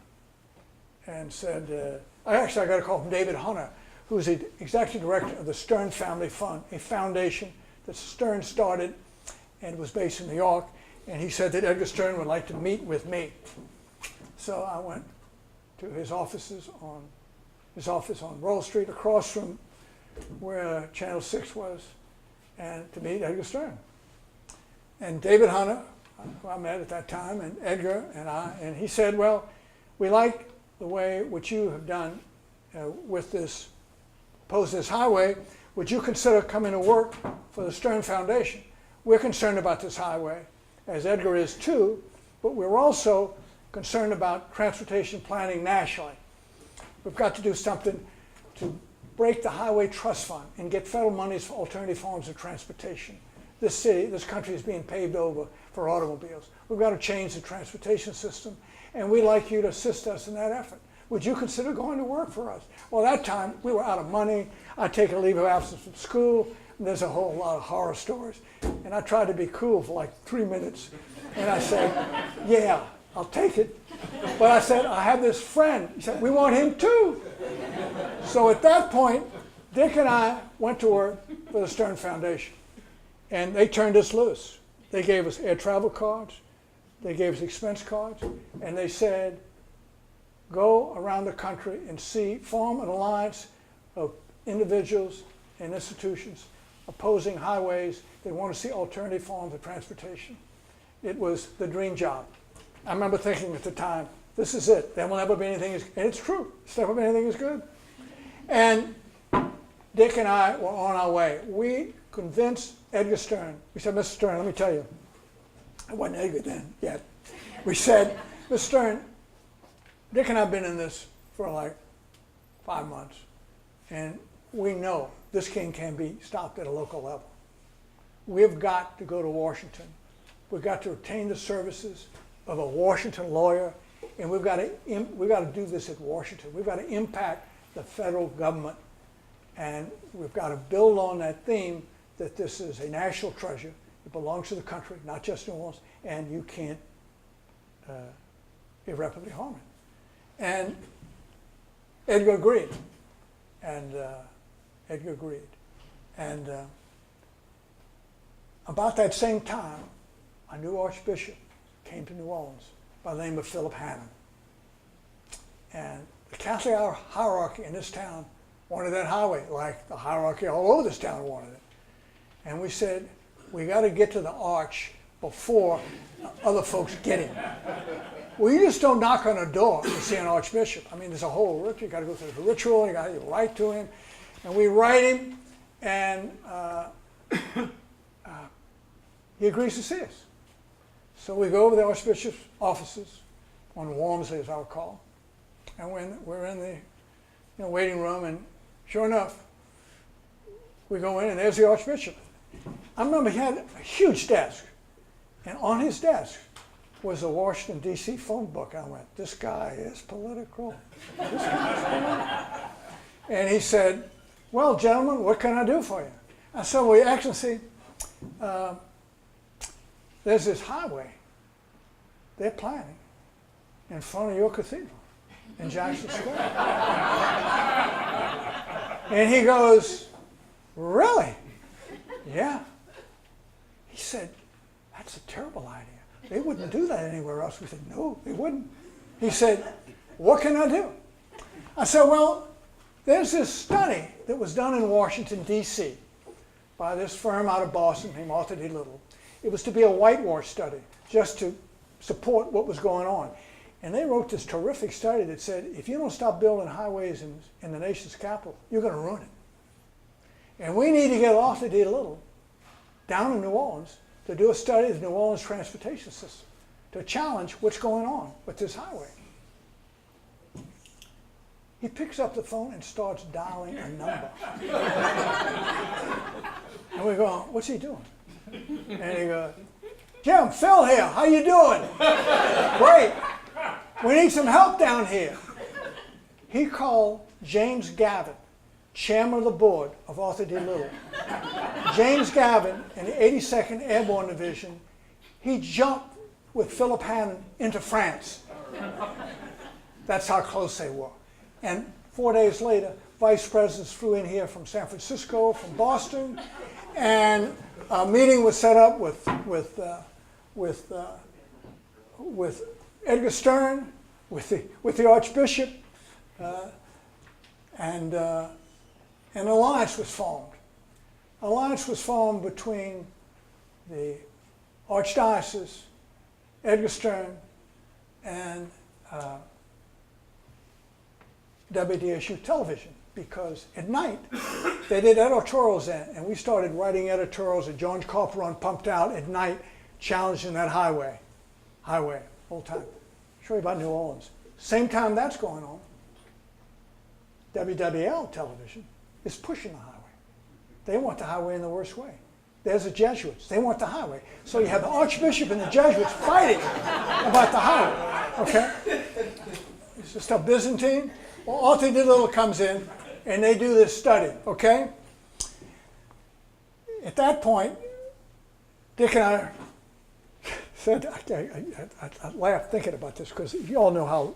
and said, I got a call from David Hunter, who's the executive director of the Stern Family Fund, a foundation that Stern started and was based in New York. And he said that Edgar Stern would like to meet with me. So I went to his office on Roll Street, across from where Channel 6 was, and to meet Edgar Stern. And David Hunter, who I met at that time, and Edgar and I, and he said, well, we like the way what you have done with this, propose this highway. Would you consider coming to work for the Stern Foundation? We're concerned about this highway, as Edgar is too, but we're also concerned about transportation planning nationally. We've got to do something to break the Highway Trust Fund and get federal monies for alternative forms of transportation. This country is being paved over for automobiles. We've got to change the transportation system, and we'd like you to assist us in that effort. Would you consider going to work for us? Well, that time, we were out of money. I'd taken a leave of absence from school, and there's a whole lot of horror stories. And I tried to be cool for like 3 minutes, and I said, yeah, I'll take it. But I said, I have this friend. He said, we want him too. So at that point, Dick and I went to work for the Stern Foundation. And they turned us loose. They gave us air travel cards. They gave us expense cards. And they said, go around the country and form an alliance of individuals and institutions opposing highways. They want to see alternative forms of transportation. It was the dream job. I remember thinking at the time, this is it. There will never be anything and it's true. There's never been anything as good. And Dick and I were on our way. We convinced Edgar Stern. We said, Mr. Stern, let me tell you. It wasn't Edgar then yet. We said, Mr. Stern, Dick and I have been in this for like 5 months. And we know this king can be stopped at a local level. We've got to go to Washington. We've got to obtain the services of a Washington lawyer, and we've got to do this at Washington. We've got to impact the federal government, and we've got to build on that theme that this is a national treasure. It belongs to the country, not just New Orleans, and you can't irreparably harm it. And Edgar agreed, and about that same time, a new archbishop came to New Orleans by the name of Philip Hannon. And the Catholic hierarchy in this town wanted that highway, like the hierarchy all over this town wanted it. And we said, we got to get to the arch before other folks get him. Well, you just don't knock on a door to see an archbishop. I mean, there's a whole ritual. You got to go through the ritual. You got to write to him, and we write him, and he agrees to see us. So we go over to the archbishop's offices on Walmsley, as I recall, and we're in the waiting room, and sure enough, we go in, and there's the archbishop. I remember he had a huge desk, and on his desk was a Washington, D.C. phone book. I went, this guy is political. And he said, well, gentlemen, what can I do for you? I said, well, Your Excellency, there's this highway they're planning in front of your cathedral in Jackson Square. And he goes, really? Yeah. He said, that's a terrible idea. They wouldn't do that anywhere else. We said, no, they wouldn't. He said, what can I do? I said, well, there's this study that was done in Washington, D.C. by this firm out of Boston named Arthur D. Little. It was to be a whitewash study, just to support what was going on. And they wrote this terrific study that said, if you don't stop building highways in the nation's capital, you're going to ruin it. And we need to get Arthur D. Little down in New Orleans to do a study of the New Orleans transportation system, to challenge what's going on with this highway. He picks up the phone and starts dialing a number. And we go, what's he doing? And he goes, Jim, Phil here, how you doing? Great. We need some help down here. He called James Gavin, chairman of the board of Arthur D. Little. James Gavin in the 82nd Airborne Division, he jumped with Philip Hannon into France. That's how close they were. And 4 days later, vice presidents flew in here from San Francisco, from Boston, and a meeting was set up with Edgar Stern, with the Archbishop, and an alliance was formed. An alliance was formed between the Archdiocese, Edgar Stern, and WDSU television, because at night they did editorials then, and we started writing editorials that George Carperon pumped out at night, challenging that highway, whole time. Show you about New Orleans. Same time that's going on, WWL television is pushing the highway. They want the highway in the worst way. There's the Jesuits. They want the highway. So you have the Archbishop and the Jesuits fighting about the highway. Okay? It's just a Byzantine. Well, Arthur Diddle comes in, and they do this study. Okay? At that point, Dick and I said, I laughed thinking about this, because you all know how,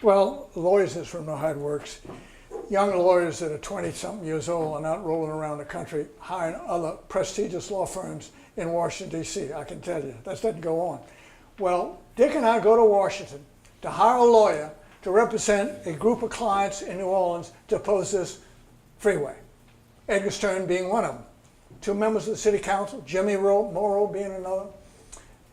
well, lawyers in this room know how it works. Young lawyers that are 20-something years old and out rolling around the country hiring other prestigious law firms in Washington, D.C. I can tell you, that doesn't go on. Well, Dick and I go to Washington to hire a lawyer to represent a group of clients in New Orleans to oppose this freeway. Edgar Stern being one of them. 2 members of the city council, Jimmy Morrow being another.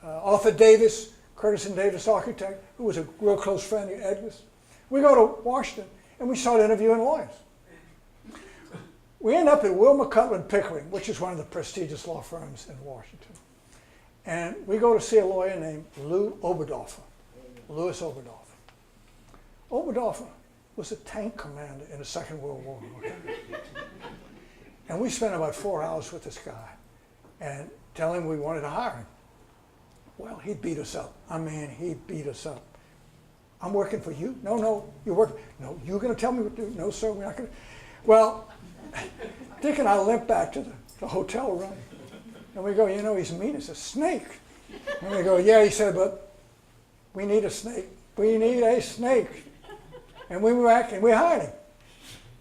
Arthur Davis, Curtis and Davis architect, who was a real close friend of Edgar's. We go to Washington, and we start interviewing lawyers. We end up at Wilmer Cutler Pickering, which is one of the prestigious law firms in Washington. And we go to see a lawyer named Louis Oberdorfer. Oberdorfer was a tank commander in the Second World War. Okay? And we spent about 4 hours with this guy and tell him we wanted to hire him. Well, he beat us up. I mean, he beat us up. I'm working for you? No, you're working. No, you're going to tell me what to do? No, sir, we're not going to. Well, Dick and I limp back to the hotel room, and we go, you know, he's mean as a snake. And we go, yeah, he said, but we need a snake. We need a snake. And we went back and we hired him.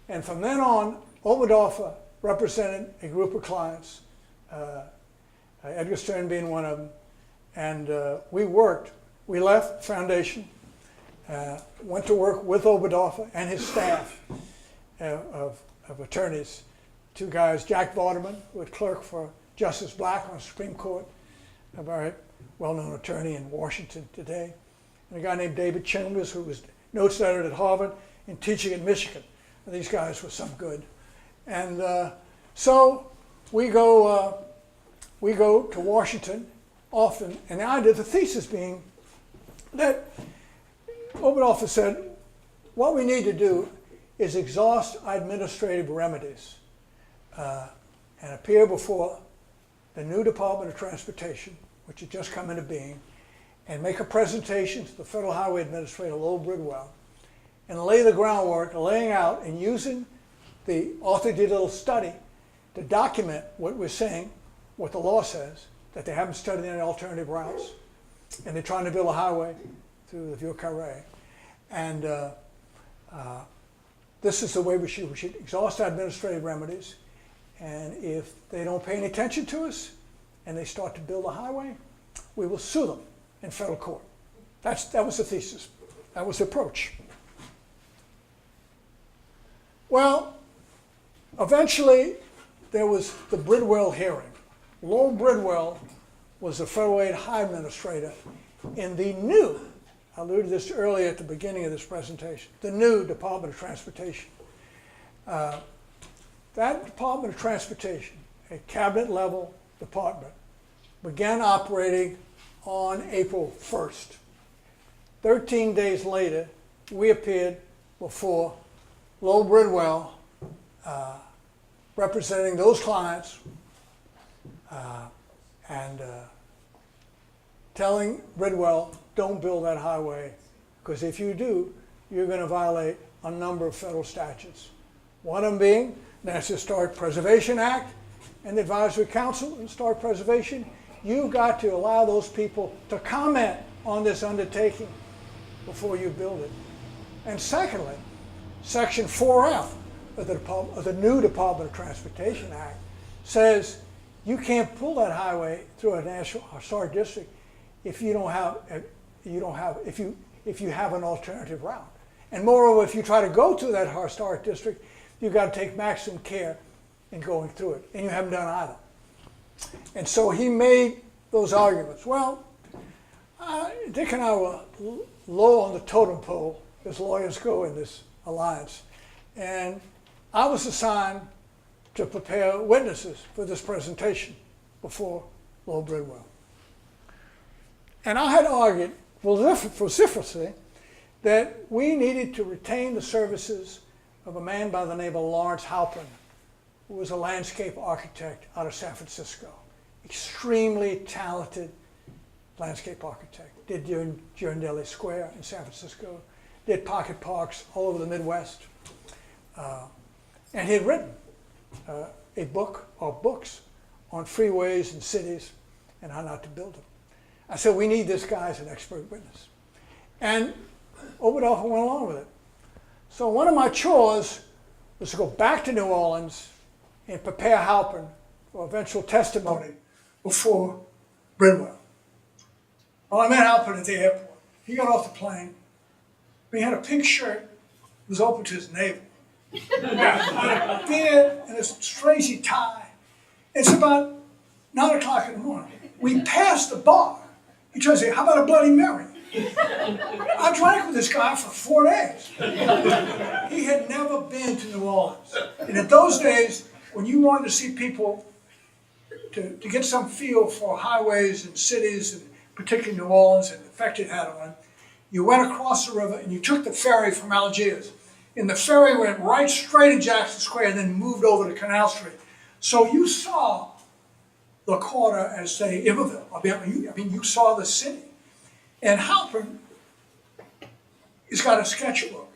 And from then on, Oberdorfer represented a group of clients, Edgar Stern being one of them, and we left Foundation, went to work with Oberdorfer and his staff of attorneys. 2 guys, Jack Vardaman, who was clerk for Justice Black on the Supreme Court, a very well-known attorney in Washington today, and a guy named David Chambers, who was notes editor at Harvard and teaching at Michigan. And these guys were some good. And so we go to Washington often, and the idea of the thesis being that Oberdorfer said, what we need to do is exhaust administrative remedies and appear before the new Department of Transportation, which had just come into being, and make a presentation to the Federal Highway Administrator, Lowell Bridwell, and lay the groundwork, laying out and using the Arthur D. Little study to document what we're saying, what the law says, that they haven't studied any alternative routes, and they're trying to build a highway through the Vieux-Carré. And this is the way we should exhaust our administrative remedies, and if they don't pay any attention to us and they start to build a highway, we will sue them in federal court. That was the thesis. That was the approach. Well, eventually there was the Bridwell hearing. Lowell Bridwell was the federal aid high administrator in the new, I alluded to this earlier at the beginning of this presentation, the new Department of Transportation. That Department of Transportation, a cabinet level department, began operating on April 1st. 13 days later, we appeared before Lowell Bridwell, representing those clients and telling Bridwell, don't build that highway, because if you do, you're going to violate a number of federal statutes. One of them being the National Historic Preservation Act and the Advisory Council on Historic Preservation. You've got to allow those people to comment on this undertaking before you build it. And secondly, Section 4F of the new Department of Transportation Act says you can't pull that highway through a national historic district if you have an alternative route. And moreover, if you try to go through that historic district, you've got to take maximum care in going through it, and you haven't done either. And so he made those arguments. Well, Dick and I were low on the totem pole, as lawyers go in this alliance, and I was assigned to prepare witnesses for this presentation before Lord Bridwell. And I had argued vociferously that we needed to retain the services of a man by the name of Lawrence Halpern, who was a landscape architect out of San Francisco. Extremely talented landscape architect. Did Girardelli Square in San Francisco, did pocket parks all over the Midwest. And he had written a book or books on freeways and cities and how not to build them. I said, we need this guy as an expert witness. And Oberdorfer went along with it. So one of my chores was to go back to New Orleans and prepare Halpern for eventual testimony before Bridwell. Well, I met Halpern at the airport. He got off the plane. He had a pink shirt, it was open to his navel. A beard and a crazy tie. It's about 9 o'clock in the morning. We passed the bar. He tries to say, how about a Bloody Mary? I drank with this guy for 4 days. He had never been to New Orleans. And in those days, when you wanted to see people to get some feel for highways and cities, and particularly New Orleans and the effect it had on them, you went across the river and you took the ferry from Algiers. And the ferry went right straight to Jackson Square and then moved over to Canal Street. So you saw the quarter as, say, Iberville. I mean, you saw the city. And Halpern has got a sketchbook.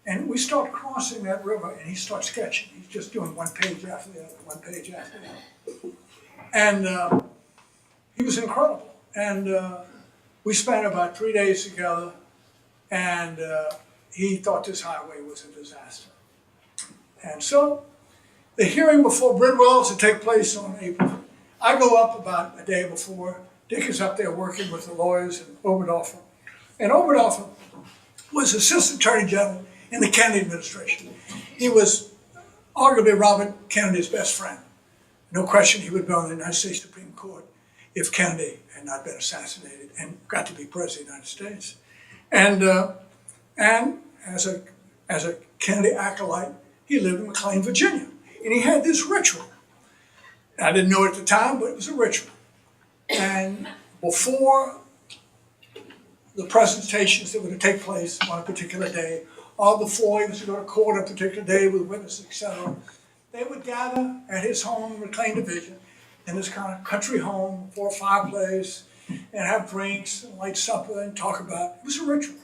And we start crossing that river and he starts sketching. He's just doing one page after the other, one page after the other. And he was incredible. And we spent about 3 days together, and he thought this highway was a disaster. And so the hearing before Bridwell is to take place on April. I go up about a day before. Dick is up there working with the lawyers and Oberdorfer. And Oberdorfer was Assistant Attorney General in the Kennedy administration. He was arguably Robert Kennedy's best friend. No question he would be on the United States Supreme Court if Kennedy had not been assassinated and got to be president of the United States. And as a Kennedy acolyte, he lived in McLean, Virginia. And he had this ritual. I didn't know it at the time, but it was a ritual. And before the presentations that were to take place on a particular day, or before he was to go to court on a particular day with witnesses, etc., they would gather at his home in McLean Division, in this kind of country home, before a fireplace, and have drinks and light supper and talk about it. It was a ritual.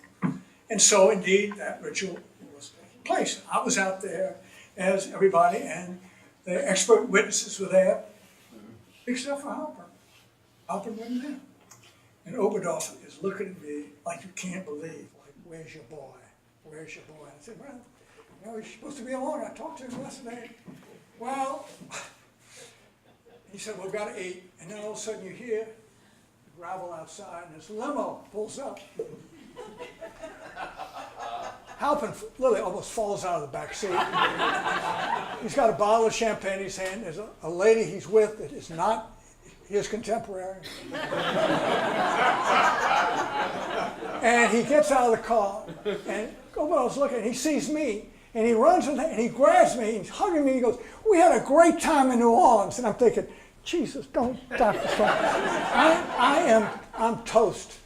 And so, indeed, that ritual was taking place. I was out there, as everybody, and the expert witnesses were there, except for Halpern. Halpern wasn't there. And Oberdorfer is looking at me like you can't believe, like, where's your boy? Where's your boy? I said, well, you know, he's supposed to be along. I talked to him yesterday. Well, he said, we've got to eat. And then all of a sudden you hear the gravel outside and this limo pulls up. Halpern literally almost falls out of the back seat. He's got a bottle of champagne in his hand. There's a lady he's with that is not his contemporary. And he gets out of the car, and Oberdorfer's looking, and he sees me, and he runs and he grabs me, he's hugging me, and he goes, we had a great time in New Orleans. And I'm thinking, Jesus, don't stop the song. I'm toast.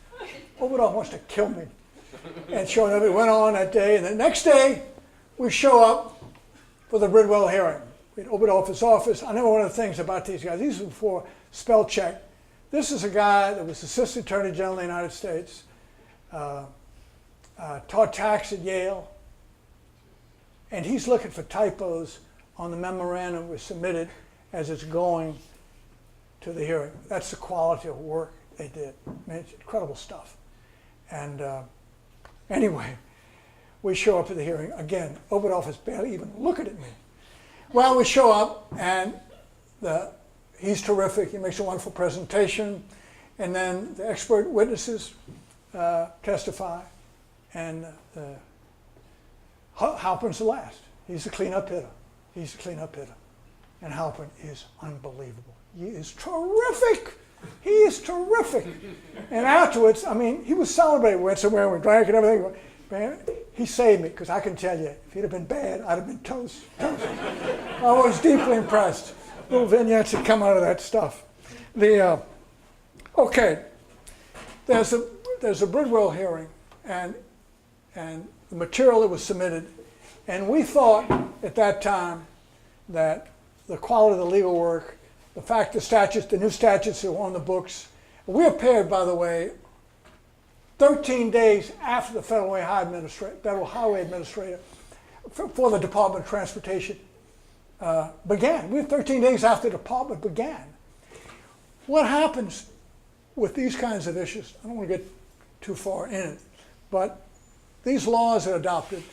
Oberdorfer wants to kill me. And sure enough, it went on that day, and the next day, we show up for the Bridwell hearing. We had Oberdorfer's office. I know one of the things about these guys, these were before spell check. This is a guy that was Assistant Attorney General of the United States, taught tax at Yale, and he's looking for typos on the memorandum that was submitted as it's going to the hearing. That's the quality of work they did. I mean, it's incredible stuff. And anyway, We show up at the hearing. Again, Oberdorf is barely even looking at me. Well, we show up, and he's terrific. He makes a wonderful presentation. And then the expert witnesses testify. And Halpern's the last. He's the cleanup hitter. He's the cleanup hitter. And Halpern is unbelievable. He is terrific. He is terrific. And afterwards, I mean, he was celebrating. We went somewhere and we drank and everything. Man, he saved me, because I can tell you, if he'd have been bad, I'd have been toast. I was deeply impressed. Little vignettes that come out of that stuff. Okay, there's a Bridwell hearing, and the material that was submitted, and we thought at that time that the quality of the legal work, the fact the new statutes that were on the books, we appeared, by the way, 13 days after the Federal Highway Administrator for the Department of Transportation began. We were 13 days after the department began. What happens with these kinds of issues, I don't want to get too far in it, but these laws are adopted,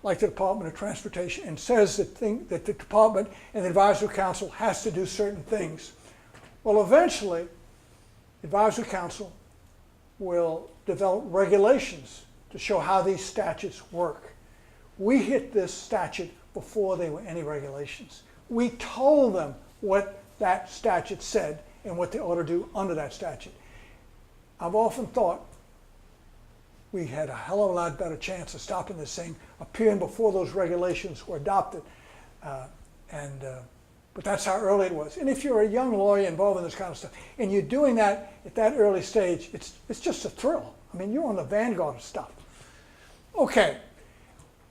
like the Department of Transportation, and says that the department and the Advisory Council has to do certain things. Well, eventually, the Advisory Council will develop regulations to show how these statutes work. We hit this statute before there were any regulations. We told them what that statute said and what they ought to do under that statute. I've often thought we had a hell of a lot better chance of stopping this thing appearing before those regulations were adopted. But that's how early it was. And if you're a young lawyer involved in this kind of stuff, and you're doing that at that early stage, it's just a thrill. I mean, you're on the vanguard of stuff. Okay,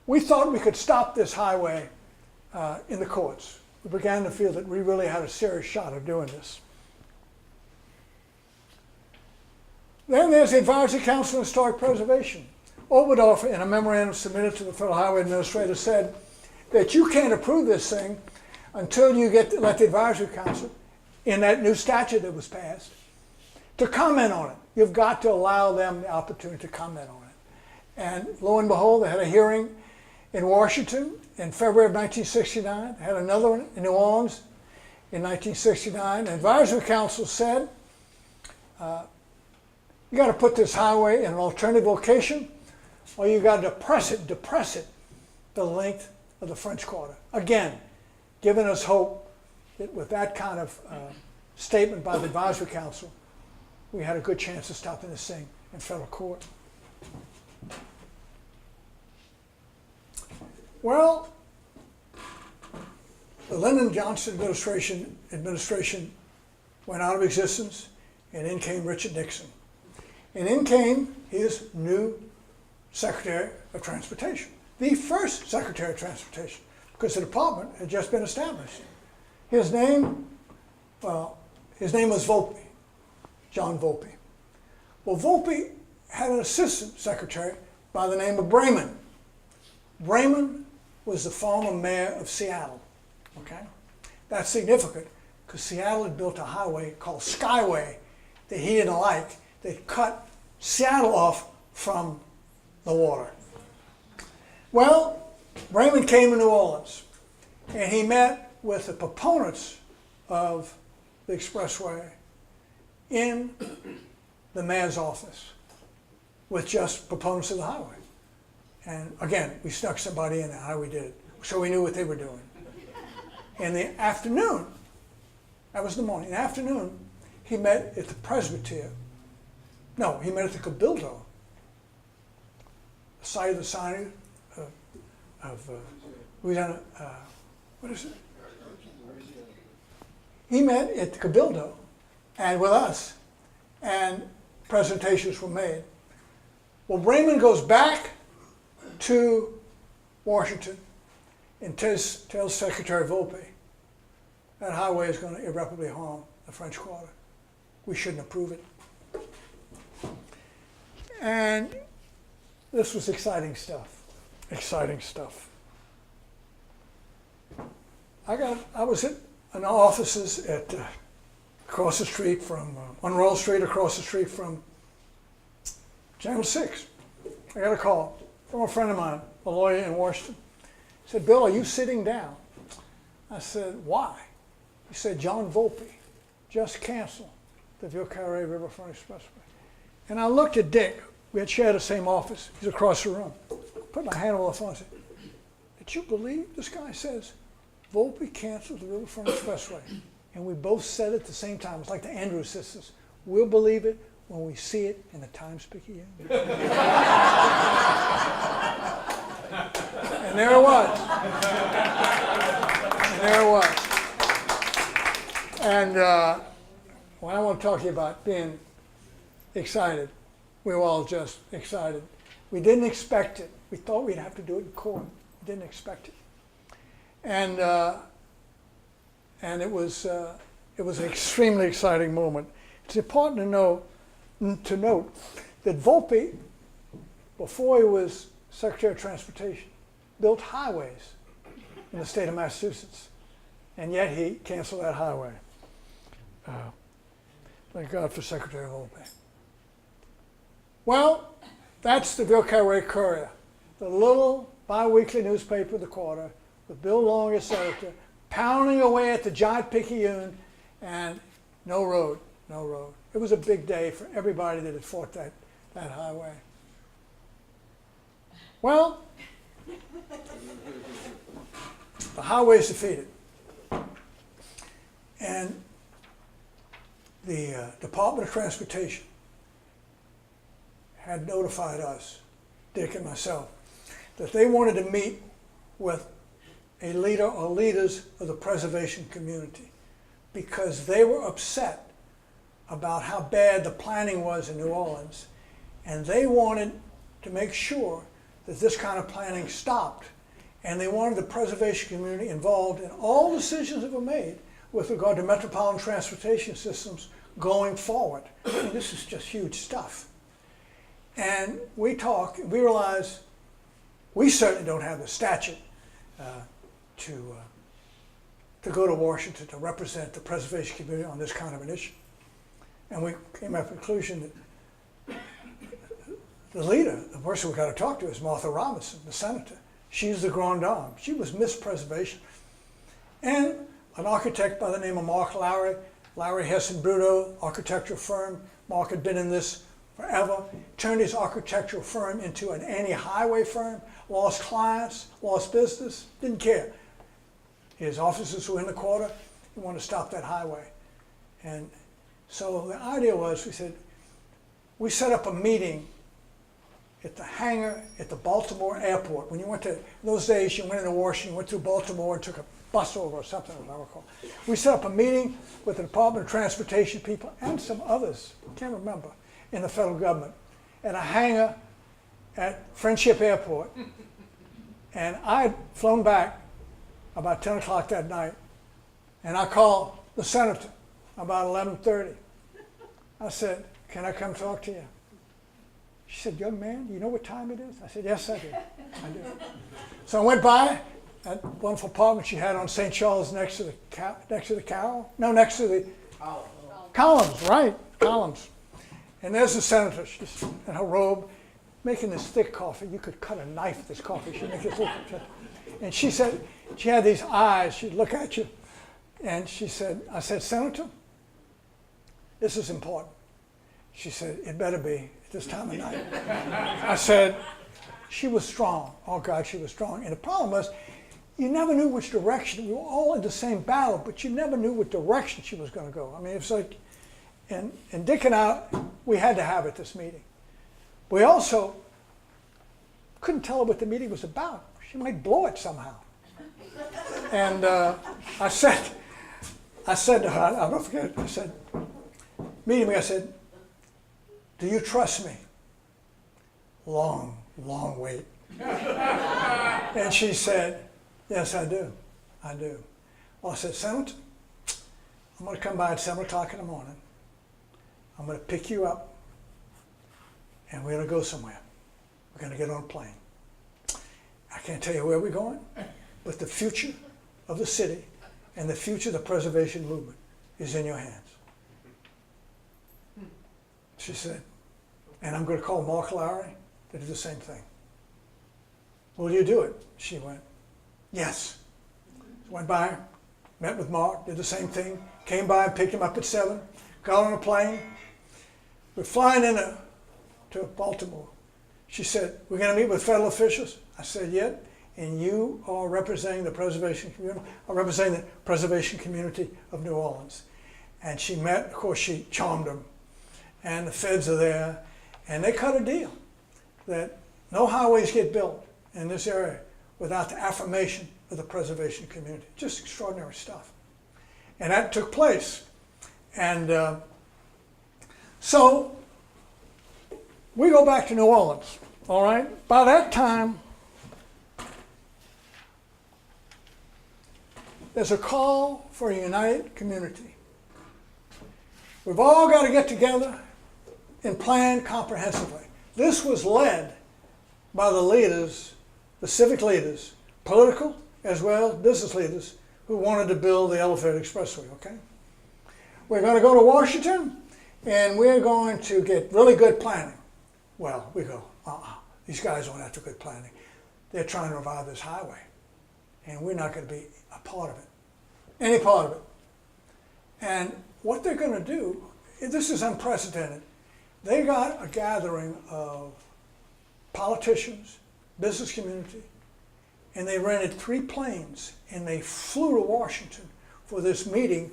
we thought we could stop this highway in the courts. We began to feel that we really had a serious shot of doing this. Then there's the Advisory Council on Historic Preservation. Oberdorf, in a memorandum submitted to the Federal Highway Administrator, said that you can't approve this thing until you let the Advisory Council, in that new statute that was passed, to comment on it. You've got to allow them the opportunity to comment on it. And lo and behold, they had a hearing in Washington in February of 1969, had another one in New Orleans in 1969. The Advisory Council said, you got to put this highway in an alternative location, or you got to depress it the length of the French Quarter. Again, giving us hope that with that kind of statement by the Advisory Council, we had a good chance of stopping this thing in federal court. Well, the Lyndon Johnson administration went out of existence, and in came Richard Nixon. And in came his new Secretary of Transportation, the first Secretary of Transportation, because the department had just been established. His name was Volpe, John Volpe. Well, Volpe had an assistant secretary by the name of Brayman. Brayman was the former mayor of Seattle, okay? That's significant because Seattle had built a highway called Skyway that he didn't like. They cut Seattle off from the water. Well, Brayman came to New Orleans, and he met with the proponents of the Expressway in the mayor's office with just proponents of the highway. And again, we snuck somebody in there, how we did it, so we knew what they were doing. In the afternoon, that was the morning, in the afternoon, he met at the Presbytere. No, he met at the Cabildo, the site of the signing of Louisiana, what is it? He met at the Cabildo and with us, and presentations were made. Well, Brayman goes back to Washington and tells Secretary Volpe that highway is going to irreparably harm the French Quarter. We shouldn't approve it. And this was exciting stuff. Exciting stuff. I was in our offices at across the street from Monroe Street, across the street from Channel 6. I got a call from a friend of mine a lawyer in Washington. He said, Bill, are you sitting down? I said, why? He said, John Volpe just canceled the Ville Carre Riverfront Expressway. And I looked at Dick. We had shared the same office. He's across the room. Put my hand on the phone and said, did you believe this guy says Volpe canceled the Riverfront Expressway? And we both said it at the same time. It's like the Andrews sisters. We'll believe it when we see it in the Times-Picayune. And there it was. And there it was. And when I want to talk to you about being excited, we were all just excited. We didn't expect it. We thought we'd have to do it in court. We didn't expect it. And it was an extremely exciting moment. It's important to note that Volpe, before he was Secretary of Transportation, built highways in the state of Massachusetts, and yet he canceled that highway. Thank God for Secretary Volpe. Well, that's the Ville Carre Courier, the little bi-weekly newspaper of the quarter, with Bill Long as editor, pounding away at the giant Picayune, and no road, no road. It was a big day for everybody that had fought that highway. Well, the highway's defeated. And the Department of Transportation had notified us, Dick and myself, that they wanted to meet with a leader or leaders of the preservation community because they were upset about how bad the planning was in New Orleans, and they wanted to make sure that this kind of planning stopped, and they wanted the preservation community involved in all decisions that were made with regard to metropolitan transportation systems going forward. I mean, this is just huge stuff. And we realize we certainly don't have the stature to go to Washington to represent the preservation community on this kind of an issue. And we came up with the conclusion that the leader, the person we got to talk to, is Martha Robinson, the senator. She's the grande dame. She was Miss Preservation. And an architect by the name of Mark Lowry, Lowry Hesson Bruto, architectural firm. Mark had been in this forever, turned his architectural firm into an anti-highway firm, lost clients, lost business, didn't care. His offices were in the quarter, he wanted to stop that highway. And so the idea was, we set up a meeting at the hangar at the Baltimore airport. When you went to, in those days, you went into Washington, you went through Baltimore and took a bus over or something, as I recall. We set up a meeting with the Department of Transportation people and some others, can't remember, in the federal government, at a hangar at Friendship Airport. And I'd flown back about 10 o'clock that night, and I called the senator about 11:30. I said, can I come talk to you? She said, young man, do you know what time it is? I said, yes, I do. I do. So I went by that wonderful apartment she had on St. Charles next to the Columns, right, Columns. And there's the senator, she's in her robe, making this thick coffee. You could cut a knife with this coffee. She'd make this thick. And she said, she had these eyes, she'd look at you, and she said, I said, Senator, this is important. She said, it better be at this time of night. I said, she was strong. Oh God, she was strong. And the problem was, you never knew which direction. We were all in the same battle, but you never knew what direction she was going to go. I mean, it's like, and Dick and I, we had to have at this meeting. We also couldn't tell her what the meeting was about. She might blow it somehow. And I said to her, I'll never forget it, I said, meeting me, I said, do you trust me? Long, long wait. And she said, yes, I do. I do. Well, I said, Senator, I'm going to come by at 7 o'clock in the morning. I'm going to pick you up, and we're going to go somewhere. We're going to get on a plane. I can't tell you where we're going, but the future of the city and the future of the preservation movement is in your hands. She said, and I'm going to call Mark Lowry to do the same thing. will you do it? She went, yes. Went by, met with Mark, did the same thing, came by and picked him up at 7, got on a plane. We're flying to Baltimore. She said, we're going to meet with federal officials? I said, yeah, and you are representing the preservation community, of New Orleans. And she met, of course, she charmed them. And the feds are there, and they cut a deal that no highways get built in this area without the affirmation of the preservation community. Just extraordinary stuff. And that took place. And so we go back to New Orleans, all right? By that time, there's a call for a united community. We've all got to get together and plan comprehensively. This was led by the leaders, the civic leaders, political as well as business leaders who wanted to build the elevated expressway, okay? We're going to go to Washington and we're going to get really good planning. Well, we go, these guys don't have to good planning. They're trying to revive this highway and we're not going to be a part of it, any part of it. And what they're going to do, this is unprecedented. They got a gathering of politicians, business community, and they rented 3 planes and they flew to Washington for this meeting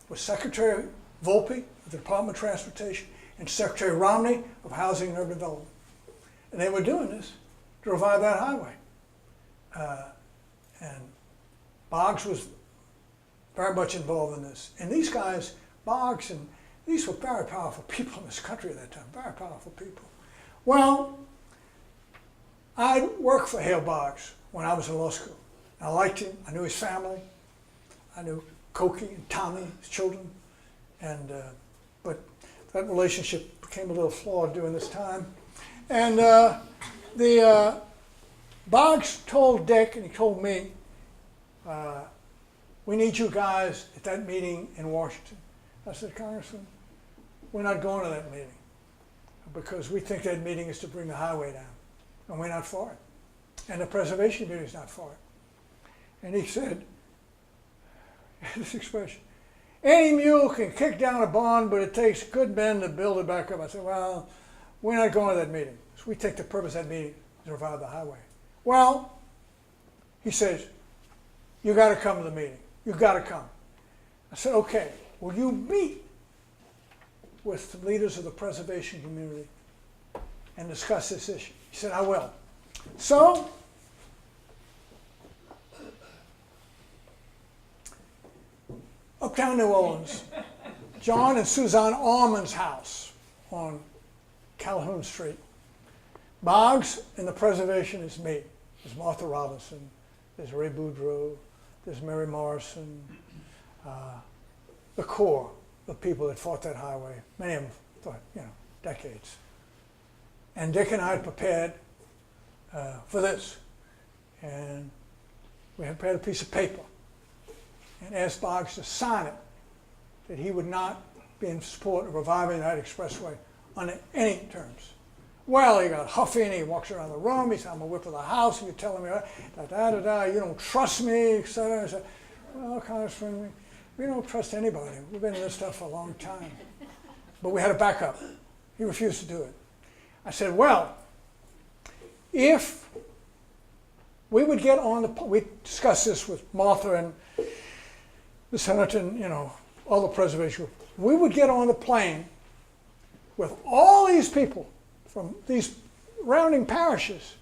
with Secretary Volpe of the Department of Transportation and Secretary Romney of Housing and Urban Development. And they were doing this to revive that highway. And Boggs was very much involved in this. And these guys, Boggs, and these were very powerful people in this country at that time, very powerful people. Well, I worked for Hale Boggs when I was in law school. I liked him, I knew his family, I knew Cokie and Tommy, his children, and but that relationship became a little flawed during this time. And Boggs told Dick, and he told me, we need you guys at that meeting in Washington. I said, Congressman, we're not going to that meeting because we think that meeting is to bring the highway down, and we're not for it. And the preservation community is not for it. And he said, this expression, any mule can kick down a barn, but it takes good men to build it back up. I said, well, we're not going to that meeting. So we take the purpose of that meeting to revive the highway. Well, he says, you got to come to the meeting. You got to come. I said, okay, will you meet with the leaders of the preservation community and discuss this issue? He said, I will. So, uptown New Orleans, John and Suzanne Orman's house on Calhoun Street. Boggs in the preservation is me. There's Martha Robinson, there's Ray Boudreau, there's Mary Morrison, the core of people that fought that highway. Many of them fought, decades. And Dick and I had prepared for this. And we had prepared a piece of paper and asked Boggs to sign it, that he would not be in support of reviving that expressway under any terms. Well, he got huffy and he walks around the room. He said, I'm a whip of the house. And you're telling me, you don't trust me, et cetera. I said, well, Congressman, we don't trust anybody. We've been in this stuff for a long time. But we had a backup. He refused to do it. I said, well, if we would get on the, we discussed this with Martha and the senator and, all the preservation group. We would get on the plane with all these people from these surrounding parishes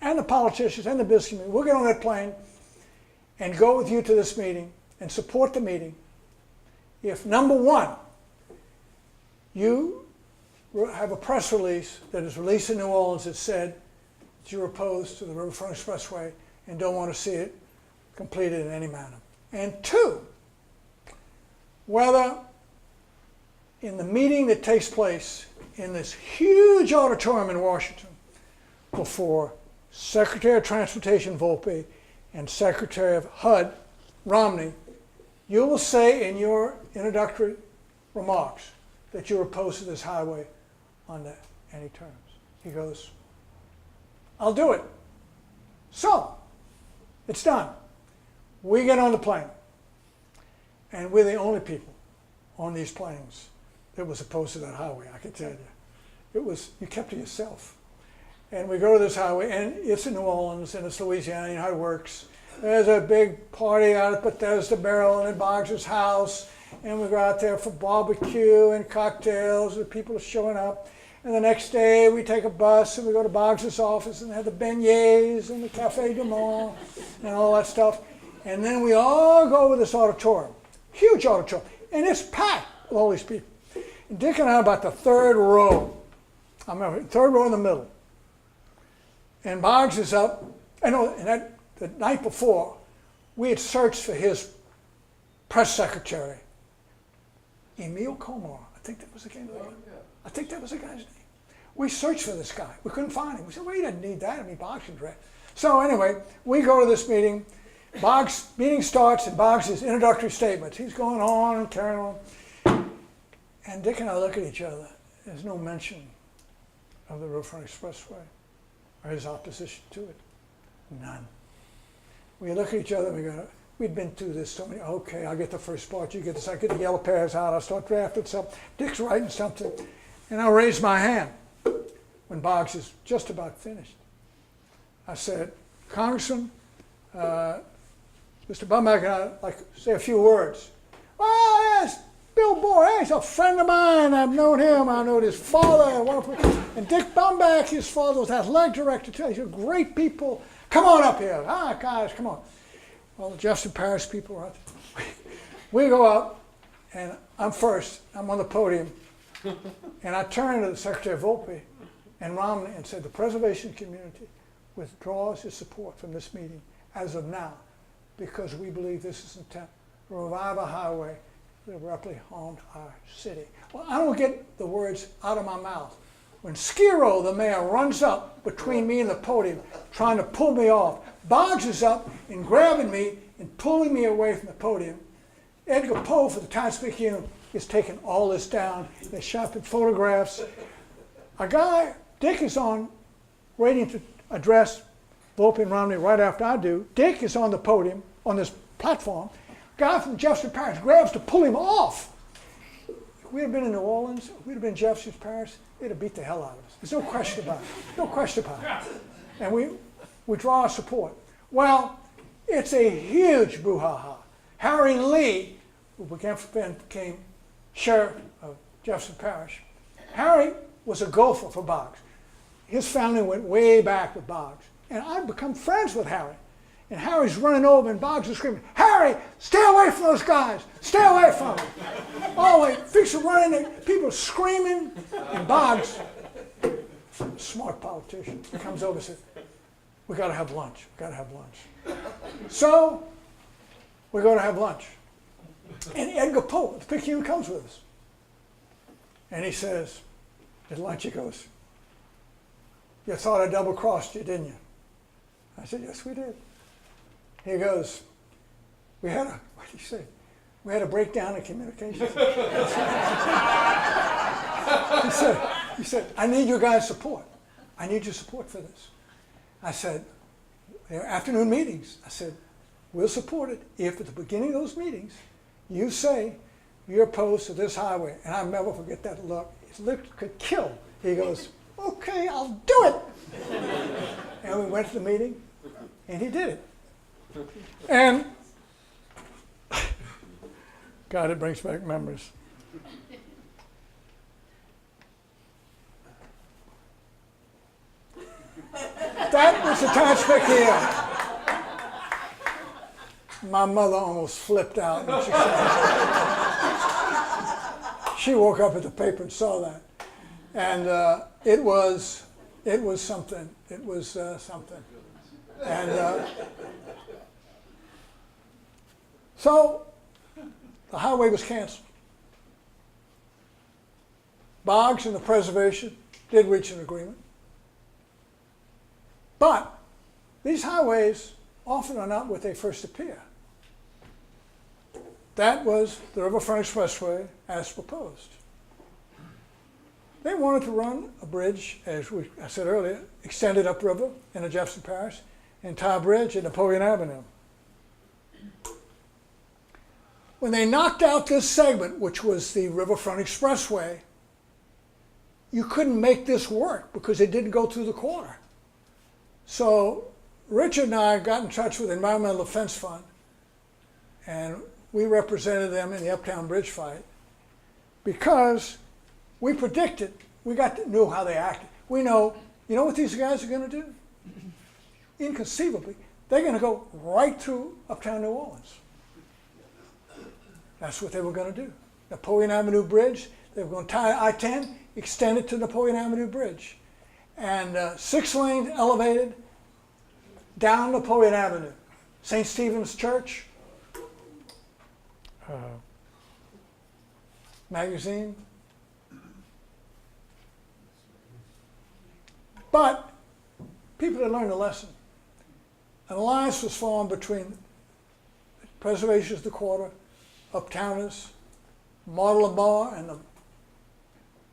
and the politicians and the business community. We'll get on that plane and go with you to this meeting and support the meeting if, number one, you have a press release that is released in New Orleans that said that you're opposed to the Riverfront Expressway and don't want to see it completed in any manner. And two, whether in the meeting that takes place in this huge auditorium in Washington before Secretary of Transportation Volpe and Secretary of HUD Romney, you will say in your introductory remarks that you're opposed to this highway under any terms. He goes, I'll do it. So, it's done. We get on the plane. And we're the only people on these planes that was opposed to that highway, I can tell you. It was, you kept to yourself. And we go to this highway, and it's in New Orleans, and it's Louisiana, you know how it works. There's a big party out at Bethesda, Maryland, at Boggs' house, and we go out there for barbecue and cocktails, and people are showing up. And the next day, we take a bus, and we go to Boggs' office, and have the beignets, and the Café du Monde, and all that stuff. And then we all go over this auditorium, huge auditorium, and it's packed with all these people. And Dick and I are about the third row. I remember, third row in the middle. And Boggs is up, and the night before, we had searched for his press secretary, Emil Comar. I think that was the guy's name. I think that was the guy's name. We searched for this guy. We couldn't find him. We said, well, he doesn't need that. I mean, Boggs is red. So anyway, we go to this meeting. Boggs' meeting starts, and Boggs' introductory statements. He's going on and carrying on. And Dick and I look at each other. There's no mention of the Riverfront Expressway or his opposition to it. None. We look at each other and we go, we'd been through this so many, okay, I'll get the first part, you get this, I get the yellow pairs out, I'll start drafting something. Dick's writing something, and I'll raise my hand when Boggs is just about finished. I said, Congressman, Mr. Bumback and I'd like to say a few words. Well, yes, Bill Borah, he's a friend of mine. I've known him. I know his father. And Dick Bumback, his father was athletic director too. These are great people. Come on up here. Ah, guys, come on. Well, the Jefferson Parish people are out there. We go up, and I'm first. I'm on the podium. And I turn to the Secretary Volpe and Romney and said, the preservation community withdraws its support from this meeting as of now because we believe this is intent to revive a highway that abruptly harmed our city. Well, I don't get the words out of my mouth. When Skiro, the mayor, runs up between me and the podium trying to pull me off, Boggs is up and grabbing me and pulling me away from the podium. Edgar Poe for the Times-Picayune unit is taking all this down. They're shopping photographs. A guy, Dick is on, waiting to address Volpe and Romney right after I do. Dick is on the podium, on this platform. Guy from Jefferson Parish grabs to pull him off. If we'd have been in New Orleans, if we'd have been in Jefferson Parish, they'd have beat the hell out of us. There's no question about it. No question about it. And we draw our support. Well, it's a huge brouhaha. Harry Lee, who became sheriff of Jefferson Parish, Harry was a gopher for Boggs. His family went way back with Boggs. And I'd become friends with Harry. And Harry's running over and Boggs is screaming, Harry, stay away from those guys. Stay away from them. Oh, wait, fix it running. People are screaming. And Boggs, smart politician, comes over and says, we got to have lunch. We got to have lunch. So we go to have lunch. And Edgar Poe, the Picayune, comes with us. And he says, at lunch he goes, you thought I double-crossed you, didn't you? I said, yes, we did. He goes, what did he say? We had a breakdown in communications. he said, I need your guys' support. I need your support for this. I said, afternoon meetings. I said, we'll support it if at the beginning of those meetings you say you're opposed to this highway. And I'll never forget that look. His lip could kill. He goes, okay, I'll do it. And we went to the meeting, and he did it. And God, it brings back memories. That was the Times-Picayune. My mother almost flipped out when she woke up at the paper and saw that. And it was something. It was something. And so the highway was canceled. Boggs and the preservation did reach an agreement. But these highways often are not what they first appear. That was the Riverfront Expressway as proposed. They wanted to run a bridge, as I said earlier, extended upriver in the Jefferson Parish, entire bridge at Napoleon Avenue. When they knocked out this segment, which was the Riverfront Expressway, you couldn't make this work because it didn't go through the corner. So Richard and I got in touch with the Environmental Defense Fund, and we represented them in the Uptown Bridge fight because we predicted, knew how they acted. We know, you know what these guys are going to do? Inconceivably, they're going to go right through Uptown New Orleans. That's what they were going to do. Napoleon Avenue Bridge, they were going to tie I-10, extend it to Napoleon Avenue Bridge. And 6 lanes elevated down Napoleon Avenue. St. Stephen's Church, magazine. But people had learned a lesson. An alliance was formed between Preservation of the Quarter, Uptowners, Model Bar, and the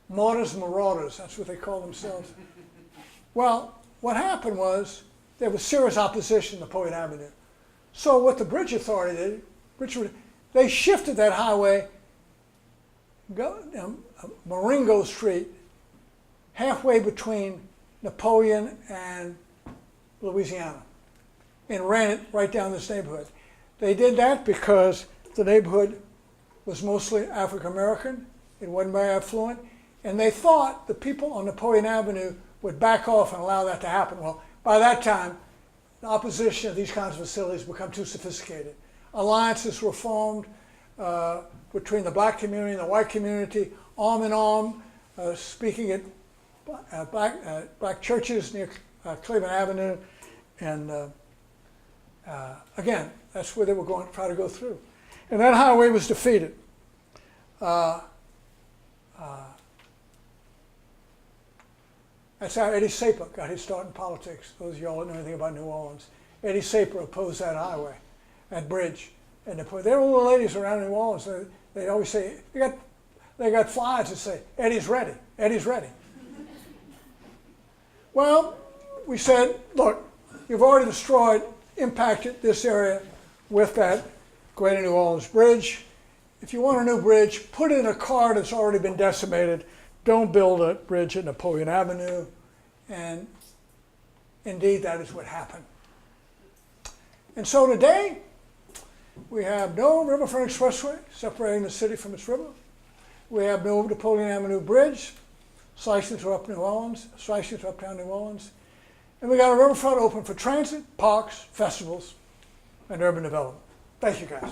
Mortars and Marauders. That's what they call themselves. Well, what happened was there was serious opposition to Napoleon Avenue. So what the Bridge Authority did, they shifted that highway, Marengo Street, halfway between Napoleon and Louisiana, and ran it right down this neighborhood. They did that because the neighborhood was mostly African American, it wasn't very affluent, and they thought the people on Napoleon Avenue would back off and allow that to happen. Well, by that time, the opposition of these kinds of facilities become too sophisticated. Alliances were formed between the black community and the white community, arm in arm, speaking at black churches near Cleveland Avenue, and again, that's where they were going to try to go through. And that highway was defeated. That's how Eddie Saper got his start in politics. Those of y'all that know anything about New Orleans. Eddie Saper opposed that highway, that bridge. And there were little ladies around New Orleans. They always say, they got flyers that say, Eddie's ready, Eddie's ready. Well, we said, look, you've already impacted this area with that Greater New Orleans Bridge. If you want a new bridge, put it in a car that's already been decimated. Don't build a bridge at Napoleon Avenue. And indeed, that is what happened. And so today, we have no Riverfront Expressway separating the city from its river. We have no Napoleon Avenue Bridge slicing through Uptown New Orleans. And we got a riverfront open for transit, parks, festivals, and urban development. Thank you, guys.